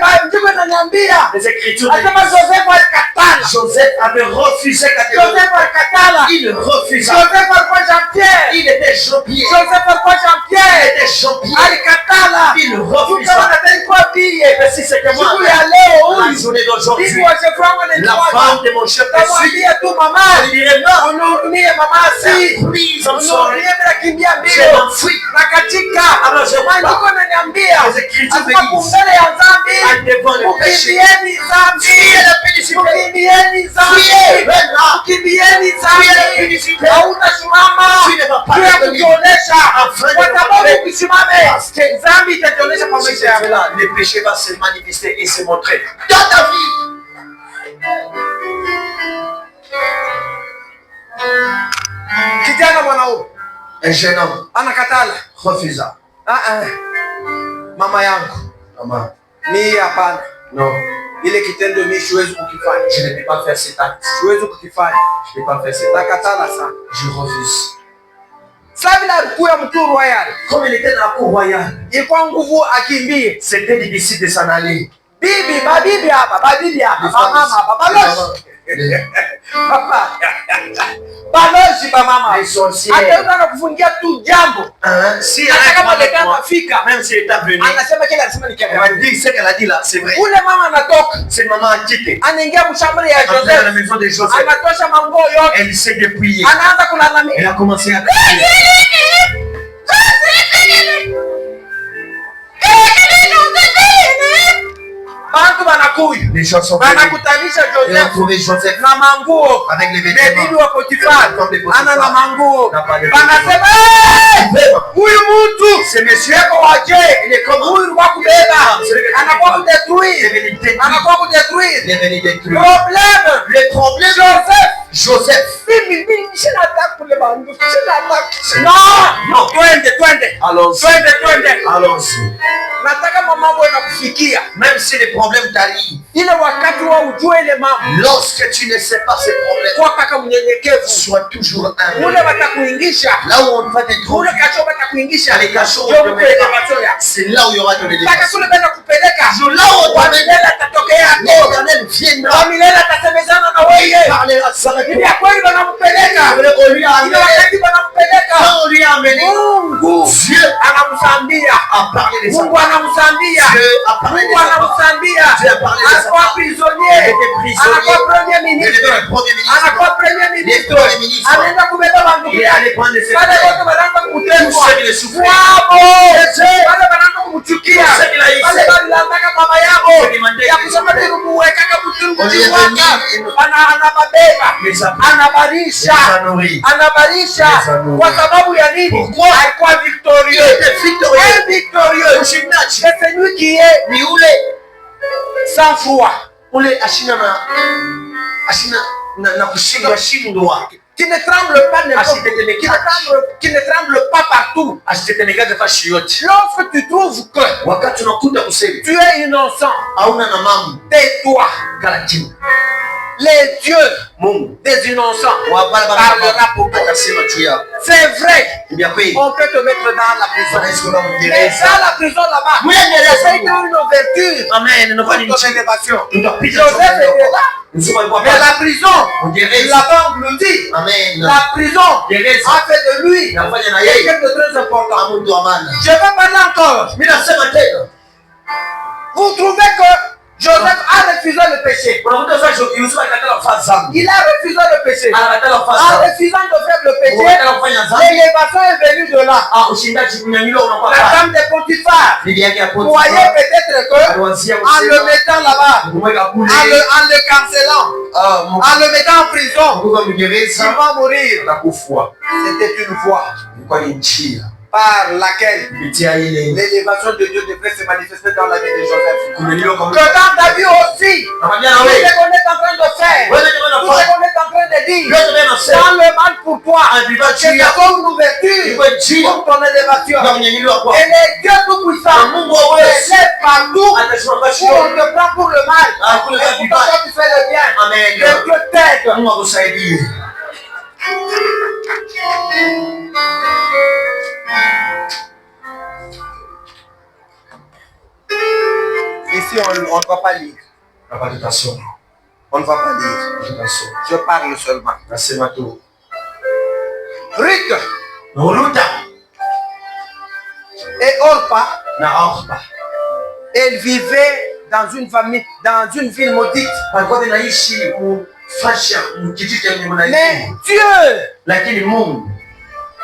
Maandiko yananiambia. les Écritures Asema Joseph alikatala. Joseph avait refusé catégoriquement. Joseph alikatala. Il refusait. Joseph alikuwa Jean-Pierre. Il était Jean-Pierre. Joseph alikuwa Il Jean-Pierre. était Jean-Pierre. Alikatala. Il Tukawa refusait. nataikuwa bie. Mais si c'est que moi, Siku ya leo la huyu. journée d'aujourd'hui, Bibi wa chef wangu la ananifuata. femme de mon chef me suit. Tamwambia tu mama. Elle dirait non. Unihurumie mama si. Please, I'm sorry. Unihurumie bila kimbia Je mbio. m'enfuis. Na katika Alors je maandiko pars. yananiambia. Les Écritures Asema me disent. kumbele ya En dhambi. devant le péché. Ukimbieni dhambi. Fuyez la pénicillité. Ukimbieni dhambi. Fuyez maintenant. Ukimbieni Fuyez la dhambi. pénicillité. Hautasimama. Tu ne vas pas Juu ya revenir. kujionyesha. Afin de Kwa sababu montrer. ukisimame dhambi itajionyesha kwa Si maisha c'est yako. là, le péché va se manifester et se montrer dans ta vie. Kijana mwanaume Un jeune homme anakatala. refusa. Mama yangu, Maman, mimi hapana. non, Ile kitendo mimi siwezi kukifanya. je ne peux pas faire cet acte. Siwezi kukifanya. Je ne peux pas faire cet acte. Nakatala sana. Je refuse. Sasa bila alikuwa mtu royal. Comme il était dans la cour royale, Ilikuwa nguvu akimbie. c'était difficile de s'en aller. Bibi, babibi hapa, babibi hapa, Les mama hapa, balozi. Papa. Balozi ba mama. Les sorcières. Ataenda kufungia tu jambo. Hein? Si Hata elle kama avec leta moi, mafika. même si elle est venue, Anasema kile alisema ni elle kile. va dire ce qu'elle a dit là, c'est vrai. Ule mama anatoka. Cette maman a quitté. Anaingia mshambani ya Après, dans la Joseph. maison de Joseph, Anatosha manguo yote. elle s'est dépouillée. Anaanza kulalamika. Elle a commencé à crier. Bantu banakuya. Les gens sont venus. Banakutanisha Ils ont Joseph trouvé Joseph na manguo. avec les Bibi vêtements. wa Potifar ana na manguo. Banasema huyu mtu Ce monsieur, yako waje. il est comme Huyu wa kubeba. Anakuwa il est kudetruire. venu détruire. Anakuwa kudetruire. Il est venu détruire. Problème. Le problème, Joseph. Joseph. Mimi sina hata kule bandu. Sina hata. Non. Twende. Allons-y. Twende. Allons-y. Nataka mambo yanakufikia. Même si les problèmes t'arrivent, Ile wakati wa ujue ile mambo. lorsque tu ne sais pas ces problèmes, Kwa kaka mnyenyekevu. sois toujours un. Ule watakuingisha. Là où on va te Ule trouver, kacho watakuingisha. les cachorros Ndio te kupeleka mettent. matoya. C'est là où il y aura de Taka l'éducation. kule benda kupeleka. Là où on Kwa va mettre, milele atatokea. l'Éternel viendra Kwa milele atasemezana na wewe. parler à sa Ni ya kweli wanampeleka. On lui a Ile amené. wakati wanampeleka. Quand on lui a amené, Mungu Dieu anamsambia. a parlé de ça. Mungu anamsambia. Dieu a parlé de Mungu ça. anamsambia. Dieu a parlé de ça. Anakuwa prisonnier. Il était prisonnier. Anakuwa premier Il ministre. était le premier ministre. Anakuwa premier ministre les ministres. anaenda kubeba bandugu Il est allé prendre ses wale frères. wote wanaanza Tous kumtengwa ceux qui le souffraient. wabo wale wanaanza kumchukia Tous ceux qui l'haïssaient. wale walilandaka baba yao Ceux qui demandaient ya que kusema les tirukuwekaka On mchungu les a waka mis- anababeba Les a- anabarisha les a nourris. anabarisha Les a nourris. kwa sababu ya nini? Pourquoi? Alikuwa Il victorieux. était victorieux. Un victorieux, Mshindaji. c'est celui qui est Ni ule sans foi, ule ashina na kushindwa qui ne tremble pas n'importe où, Asitetemeke. qui ne tremble pas partout. asitetemekaze fashi yote. Lorsque tu trouves que Wakati unakuta kusema tu es innocent, hauna na mambo tais-toi. kala chini, Les dieux Mungu des innocents wabala parlera pour toi. atasema juu yako. C'est vrai, Ni vya kweli. on peut te mettre dans la prison. Bwana Yesu kuna Mais Mwingereza. dans la prison là-bas, c'est une ouverture Amen. Inakuwa ni pour ton nchi. élévation. Utapita Joseph était là, Msoma alikuwa mais pale. la prison Mwingereza. l'a englouti. Amen. La prison Gereza. a fait de lui Inafanya na yeye quelque chose de très important. kama mtu wa maana. Je vais parler encore. Mimi nasema tena. Vous trouvez que Joseph a refusé le péché. Unakuta sasa Yusufu akataka kufanya dhambi. Il a refusé le péché. Anataka kufanya En dhambi. refusant de faire le péché, Unataka kufanya dhambi. l'élévation est venue de là. Ushindaji kunyanyuliwa unakuwa La pale. femme de Potiphar Bibi yake ya voyait Potifa peut-être que alianzia en le kusema mettant là-bas, kumweka kule en le cancellant, en le mettant en prison, Mungu wa il Mwingereza va mourir. atakufwa. C'était une voie Ilikuwa ni njia par laquelle kupitia ile l'élévation de Dieu devrait se manifester dans la vie de Joseph. kunyanyuliwa kwa Que dans ta vie aussi, Anamwambia na tout ce wewe qu'on est en train de faire, wewe ndio tout ce unafanya qu'on est en train de dire, yote wewe unasema dans le mal pour toi, Andiva que juu ce ya soit une ouverture ilikuwa njia pour ton élévation. ya kunyanyuliwa kwa Et les dieux tout-puissants, Mungu wa uwezo est partout atasema où basi on te prend pour le mal. Ah, pour le mal, Et pourtant, toi, tu fais le bien. Amen. Que Dieu t'aide. Mungu akusaidie. Ici, on ne va pas lire. Hapa tutasoma. On ne va pas lire. Tutasoma. Je parle seulement. Nasema tu. Ruth Ruta et Orpa, na Orpa elles vivaient dans une famille, dans une ville maudite. walikuwa wanaishi mfasha mkijiji chenye Mais mnaishi, Dieu, lakini Mungu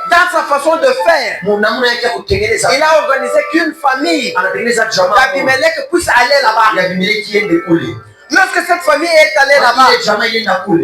dans sa façon de faire, namna yake ya kutengeneza il a organisé qu'une famille anatengeneza jamaa d'Abimelech puisse aller là-bas. ya Abimeleki iende kule. Lorsque cette famille est allée là-bas, Ile jamaa ienda kule.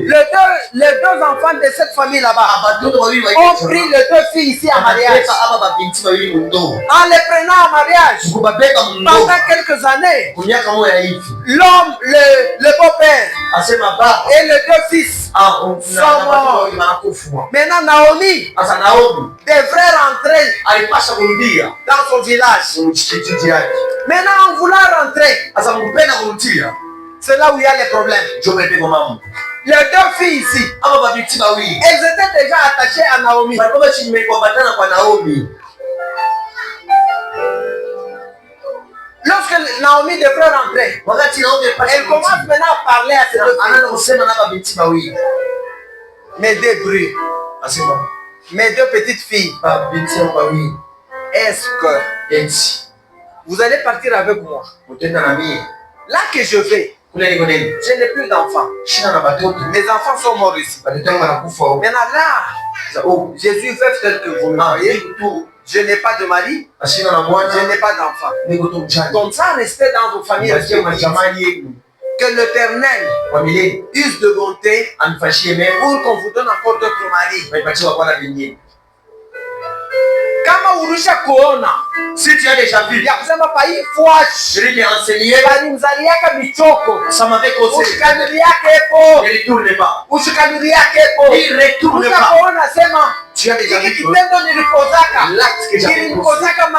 les deux enfants de cette famille là-bas Watoto wawili wa ont pris les deux filles ici en mariage. Hapa babinti wawili mdogo. En les prenant en mariage, Kubabeka mdogo. pendant quelques années, Kwa miaka moja hivi. l'homme, le beau-père Asema baba et les deux fils. wanakufwa. Maintenant, Naomi Sasa Naomi devrait rentrer alipasha kurudia dans son village. kijiji yake. Maintenant, en voulant rentrer, Sasa mpenda kurudia. c'est là où il y a les problèmes. Jombe kwa mama. Les deux filles ici, Hapa babinti wawili. elles étaient déjà attachées à Naomi. Walikuwa chimekuambatana kwa Naomi. Lorsque Naomi devrait rentrer, Wakati Naomi elle commence maintenant à parler à ses deux anaanza filles. kusema na babinti wawili. Mes deux bruits, Asema mes deux petites filles, babinti wawili. est-ce que Eti vous allez partir avec moi? mtenda na mie. Là que je vais, Kule niko nini? je n'ai plus d'enfants. Shina na batoto. Mes enfants sont morts ici. Batoto wangu wanakufa. Maintenant là, Oh, Jésus veut tel que vous le voyez. tu Je n'ai pas de mari, ashina na je mwana. n'ai pas d'enfant. Niko tu mchana. Comme ça, restez dans vos familles. Nasikia majamani yenu. Que l'Éternel Kwa milele use de bonté anifashie mema. pour qu'on vous donne encore d'autres maris. Waipatie wa Bwana vingine. Kama urusha kuona Si tu as déjà vu. ya kusema pa hii fwash Je l'ai enseigné. balimzali yake michoko, Ça m'avait causé. ushikanuri yake epo, Ne retourne pas. ushikanuri yake epo. Il retourne Urusha pas. kuona sema Tu as déjà hiki vu. kitendo nilipozaka, L'acte que j'avais nilipozaka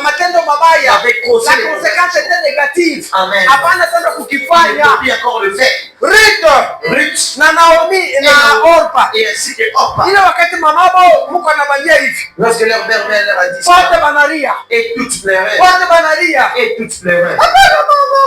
matendo mabaya, Avec causé. la conséquence était négative. Amen. Hapana tena Il kukifanya. ne peut encore le faire. Ruth na Naomi na Orpa, Et ainsi que Orpa. ile wakati mamabo muko anabanyia hivi, Lorsque leur mère leur a dit wote ça, banalia, et toutes pleuraient. wote banalia. Et toutes pleuraient. Hapana mama,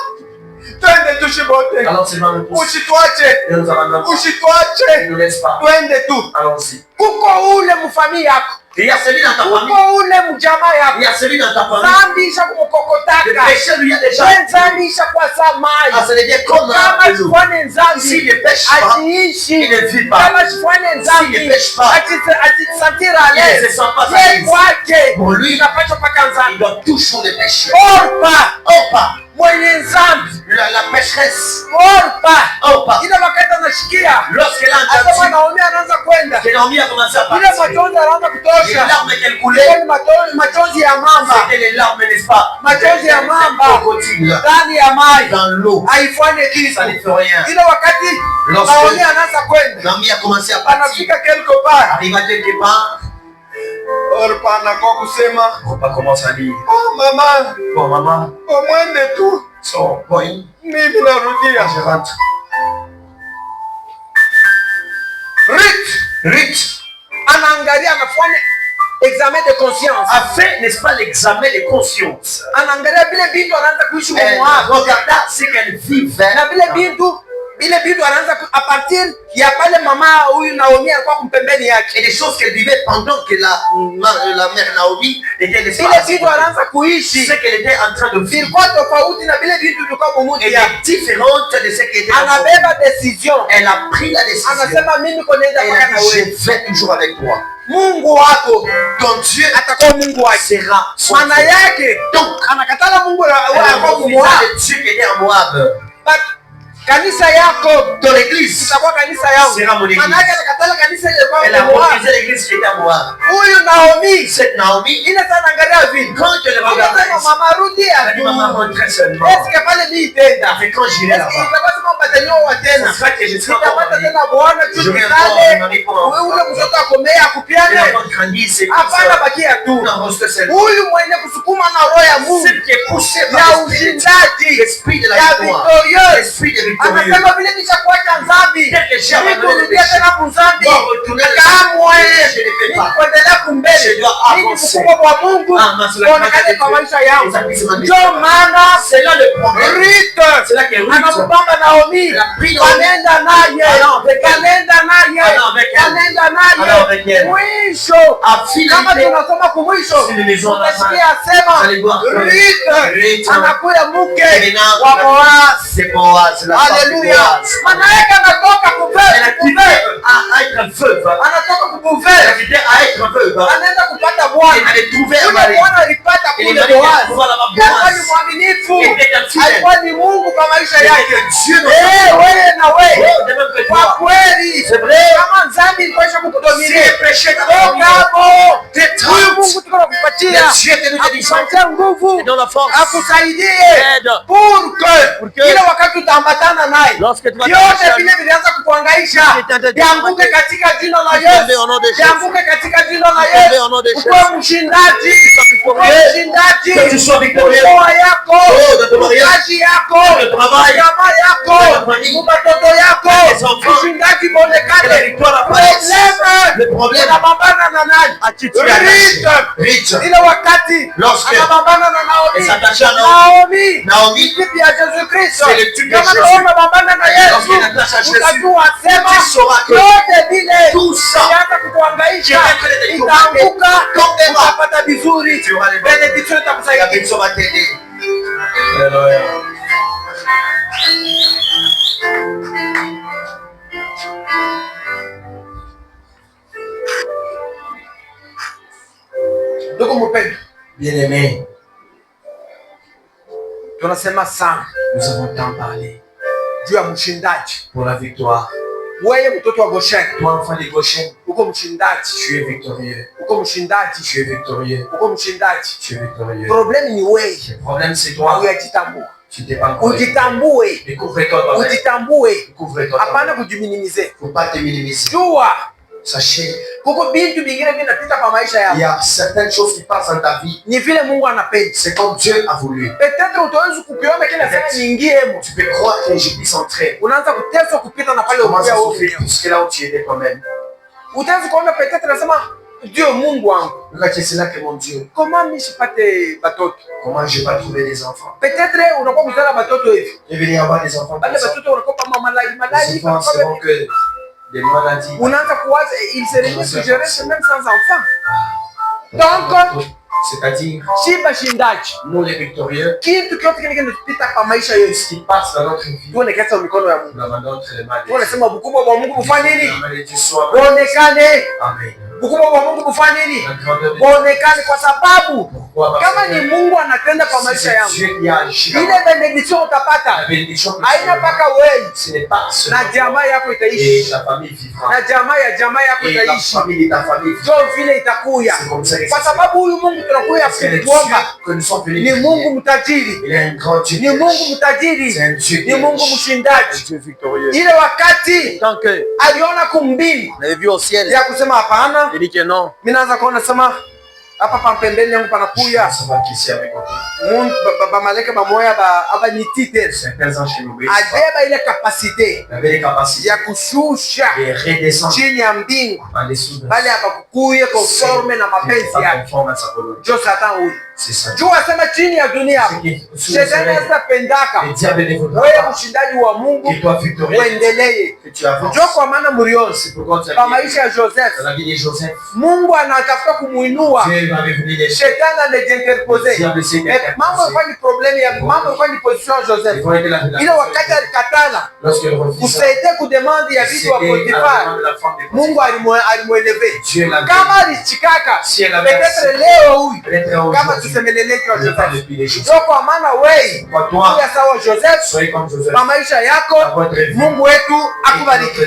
Twende tu shibote. Alors c'est dans le pouce. Usituache. Et nous allons Usituache. ne nous laisse pas. Twende tu. Allons-y. Kuko ule mfamii yako. Il y a celui dans ta famille. Kuko ule mjamaa yako. Il y a celui dans ta famille. Dhambi isha kumkokotaka. Le péché lui a déjà. Dhambi isha kwa samai. Ah, ça devient comme Kama un loup. shifanye dhambi. S'il ne pêche pas, Ajiishi. il ne vit pas. Kama shifanye dhambi. S'il ne pêche pas, Ajisentir à il ne l'aise. se sent pas à Yeye l'aise. kwake. Pour lui, Inapaswa paka il dhambi. doit toujours le péché. Orpa. Orpa, Mwenye dhambi. la pécheresse. Orpa. Orpa, Ile wakati anashikia. lorsqu'elle a Asema entendu Naomi anaanza kwenda. que Naomi a commencé à Ile partir, machozi anaanza les kutosha. larmes qu'elle coulait, Ile machozi ya mama. c'était les larmes, n'est-ce pas? Machozi ya mama. Crocodile Ndani ya maji. dans l'eau. Haifanye kitu. Ça ne fait rien. Ile wakati Lorsque Naomi anaanza kwenda. Naomi a commencé à partir, Anafika quelque part. arrive à quelque part, Orpa anakuwa kusema, Orpa commence à dire, "Oh mama, bon maman, mwende tu. son point, Mimi narudia." je rentre. Ruth Anaangalia anafanya examen de conscience. a fait, n'est-ce pas, l'examen de conscience. Anaangalia vile bintu anaanza kuishi kwa Elle Moabu. regarda ce qu'elle vivait. Na vile bintu anaanza a partir ya pale mama huyu Naomi alikuwa kumpembeni yake. Et des choses qu'elle vivait pendant que la mère Naomi était, n'est-ce Vile pas, bintu anaanza kuishi ce qu'elle était en train de vivre vilikuwa tofauti na vile bintu vilikuwa mumuti yake. était différente de ce qui était dans son vie. Anabeba decision. Elle a pris la décision. Anasema mimi niko naenda Elle mpaka a na dit, wewe. je vais toujours avec toi. Mungu wako Ton Dieu atakuwa Mungu wake. sera son Maana Dieu. yake Donc, anakatala Mungu elle a wako refusé Moabu. le Dieu qui était en Moab. But kanisa yako Ton église itakuwa kanisa yangu. sera mon église. Maana yake anakatala kanisa ile Elle a kwa Moabu. refusé l'église qui était en Moab. Huyu Naomi Cette Naomi, ile sana angalia vile. quand elle regardait, Anasema mama rudi elle a dit, atu. maman, rentrez seulement. Eske pale mimi itenda. Et quand j'irai là-bas, Itakuwa kama mbatanyoa tena. c'est ça que je serai encore Sitapata mariée. tena bwana Je juu vais kale. encore marier pour un Wewe ule enfant. mtoto akomea akupiane. L'enfant grandit, c'est comme Hapana ça. bakia tu. Non, reste seulement. Huyu mwenye kusukuma na roho ya Mungu Celle qui est poussée ya par l'esprit, ushindaji l'esprit de la ya victoire, victorieux. l'esprit de victorieux. Anasema vile nishakuacha dhambi. Tel que j'ai abandonné le Nikurudia péché, tena muzambi. dois retourner le Kamwe. Je ne fais pas. Nikuendelea kumbele. Je dois Mimi avancer. mkubwa kwa Mungu. Ah, mais c'est la Kuonekane grâce de kwa Dieu. maisha yangu. Établissement de Ndio Dieu. maana C'est là le problème. Ruth C'est là que Ruth anampamba Naomi. Elle a pris Naomi. Kanenda naye. Alors avec elle. Kanenda naye. Alors avec elle. Kanenda Alors avec naye. elle. Mwisho. a Kama finalité. tunasoma kumwisho. Si les maisons en Utasikia Vous asema allez voir que Ruth Ruth anakuya mke maintenant, wa Boaz. c'est Boaz, la femme de Haleluya. Boaz. Maana yake anatoka Elle a quitté à être veuve. anatoka Elle a kubuvela. quitté à être veuve. Anaenda kupata Elle bwana. allait trouver un Yule mari. bwana alipata Et kule les maris qu'elle Boaz. trouva là-bas, Alikuwa ni Boaz. mwaminifu. était un fidèle. Alikuwa ni Mungu kwa maisha Et yake. que Dieu nous Wewe na wewe. de même que Kwa toi. kweli. C'est vrai. Kama dhambi ilikuwa Si kukudominia. le péché t'a Toka dominé, hapo. Huyu détente. Mungu tuko nakupatia. Le Dieu te nous délivrant. Akupatia nguvu. Et dans la force. Akusaidie. Aide. Pour Pour que que- ile wakati utaambatana naye. Lorsque tu vas Vyote t'attacher à vile vilianza kukuhangaisha. Vitaanza Vianguke katika jina la Vitombe au Yesu. nom de Jésus. Vianguke katika jina la Vitombe Yesu. au nom de Jésus. Ukuwe mshindaji. Ukuwe mshindaji. Que tu sois victorieux. Ndoa yako. Oh, de ton mariage. Kazi yako. De ton travail. Jamaa yako. De ta famille. Watoto yako. Tes enfants. Ushindaji Que la monekane. victoire apparaisse. Le problème, Unapambana na nani? à qui tu es attaché. Ruth. Ruth, Ile wakati Lorsque anapambana na Naomi. elle s'attachait à Naomi. Naomi, Bibi ya Yesu Kristo. C'est le type de Kama Jésus. unapambana na Yesu. Lorsqu'il attache à Jésus, Utajua sema tu sauras que yote vile tout ça ilianza kukuhangaisha qui est en train de te itaanguka, tombera. utapata vizuri. Tu auras les Benediction la itakusaidia. bénédiction va t'aider. Ndugu mpendwa, Bien-aimé, tunasema sana nous avons tant parlé juu ya mshindaji. pour la victoire. Wewe mtoto wa Goshen, Toi, enfant de Goshen, uko mshindaji, tu es victorieux. uko mshindaji, Tu es victorieux. uko mshindaji. Tu es victorieux. Problemi ni wewe, Le problème, c'est toi. haujajitambua. Tu t'es pas encore. Ujitambue, Découvre-toi toi-même. ujitambue, Découvre-toi hapana toi-même. kujiminimize. Faut pas te minimiser. Jua Sachez, kuko bintu vingine vinapita kwa maisha il y yako, a certaines choses qui passent dans ta vie. ni vile Mungu anapenda. C'est comme Dieu a voulu. Peut-être utaweza kukiona kila sana nyingiemo, Tu peux croire que je puisse entrer. unaanza kuteswa kupita na pale Commence à ukia souffrir wewe. plus que là où tu étais toi-même. Utaweza kuona peut-être nasema Dieu Mungu wangu. C'est là que mon Dieu. Comment mishipate batoto? Comment je vais pas trouver des enfants? Peut-être unakuwa kuzala batoto hivi. Il va y avoir des enfants. Bale batoto unakuwa kama maladi. Les enfants seront que des maladies. Unaanza kuwaza il se remet que je reste même sans enfant. Donc c'est-à-dire shiba shindaji. Nous les victorieux. Kitu kyote kile kinapita kwa maisha yetu. Ce qui passe dans notre vie. Tuonekane mikono ya Mungu. Nous abandonnons entre les mains de Dieu. Tunasema ukubwa wa Mungu kufanya nini? Onekane. Amen. Ukubwa wa Mungu kufanya nini? Onekane kwa sababu kama ni Mungu anatenda kwa maisha yangu, ile benediction utapata haina mpaka wewe na jamaa yako itaishi, na jamaa yako itaishi, ndio vile itakuya, kwa sababu huyu Mungu tunakuya kuomba ni Mungu mtajiri, ni Mungu mtajiri, ni Mungu mshindaji. Ile wakati aliona kumbingu ya kusema hapana, mimi naanza kuona sema hapa pambembeni yangu panakuya malaika bamoya abanitite abeba ile kapasite ya kushusha chini ya mbingu, bali abakukuye conforme na mapenzi yake. Jo Satan huyu juu asema chini ya dunia shetani asapendaka wewe mshindaji wa Mungu uendelee. Jo kwa maana murionsi kwa maisha ya Joseph Mungu anatafuta kumuinua, shetani anajiinterpose. Mambo ilikuwa ni problem ya mambo ilikuwa ni position ya Joseph. Ile wakati alikatala kusaidia kudemande ya vitu wa Potiphar, Mungu alimueleve. Kama alichikaka peut-être leo huyu kama tusemelele kwa Joseph. Ndio kwa maana wewe ya sawa Joseph kwa maisha yako, Mungu wetu akubariki.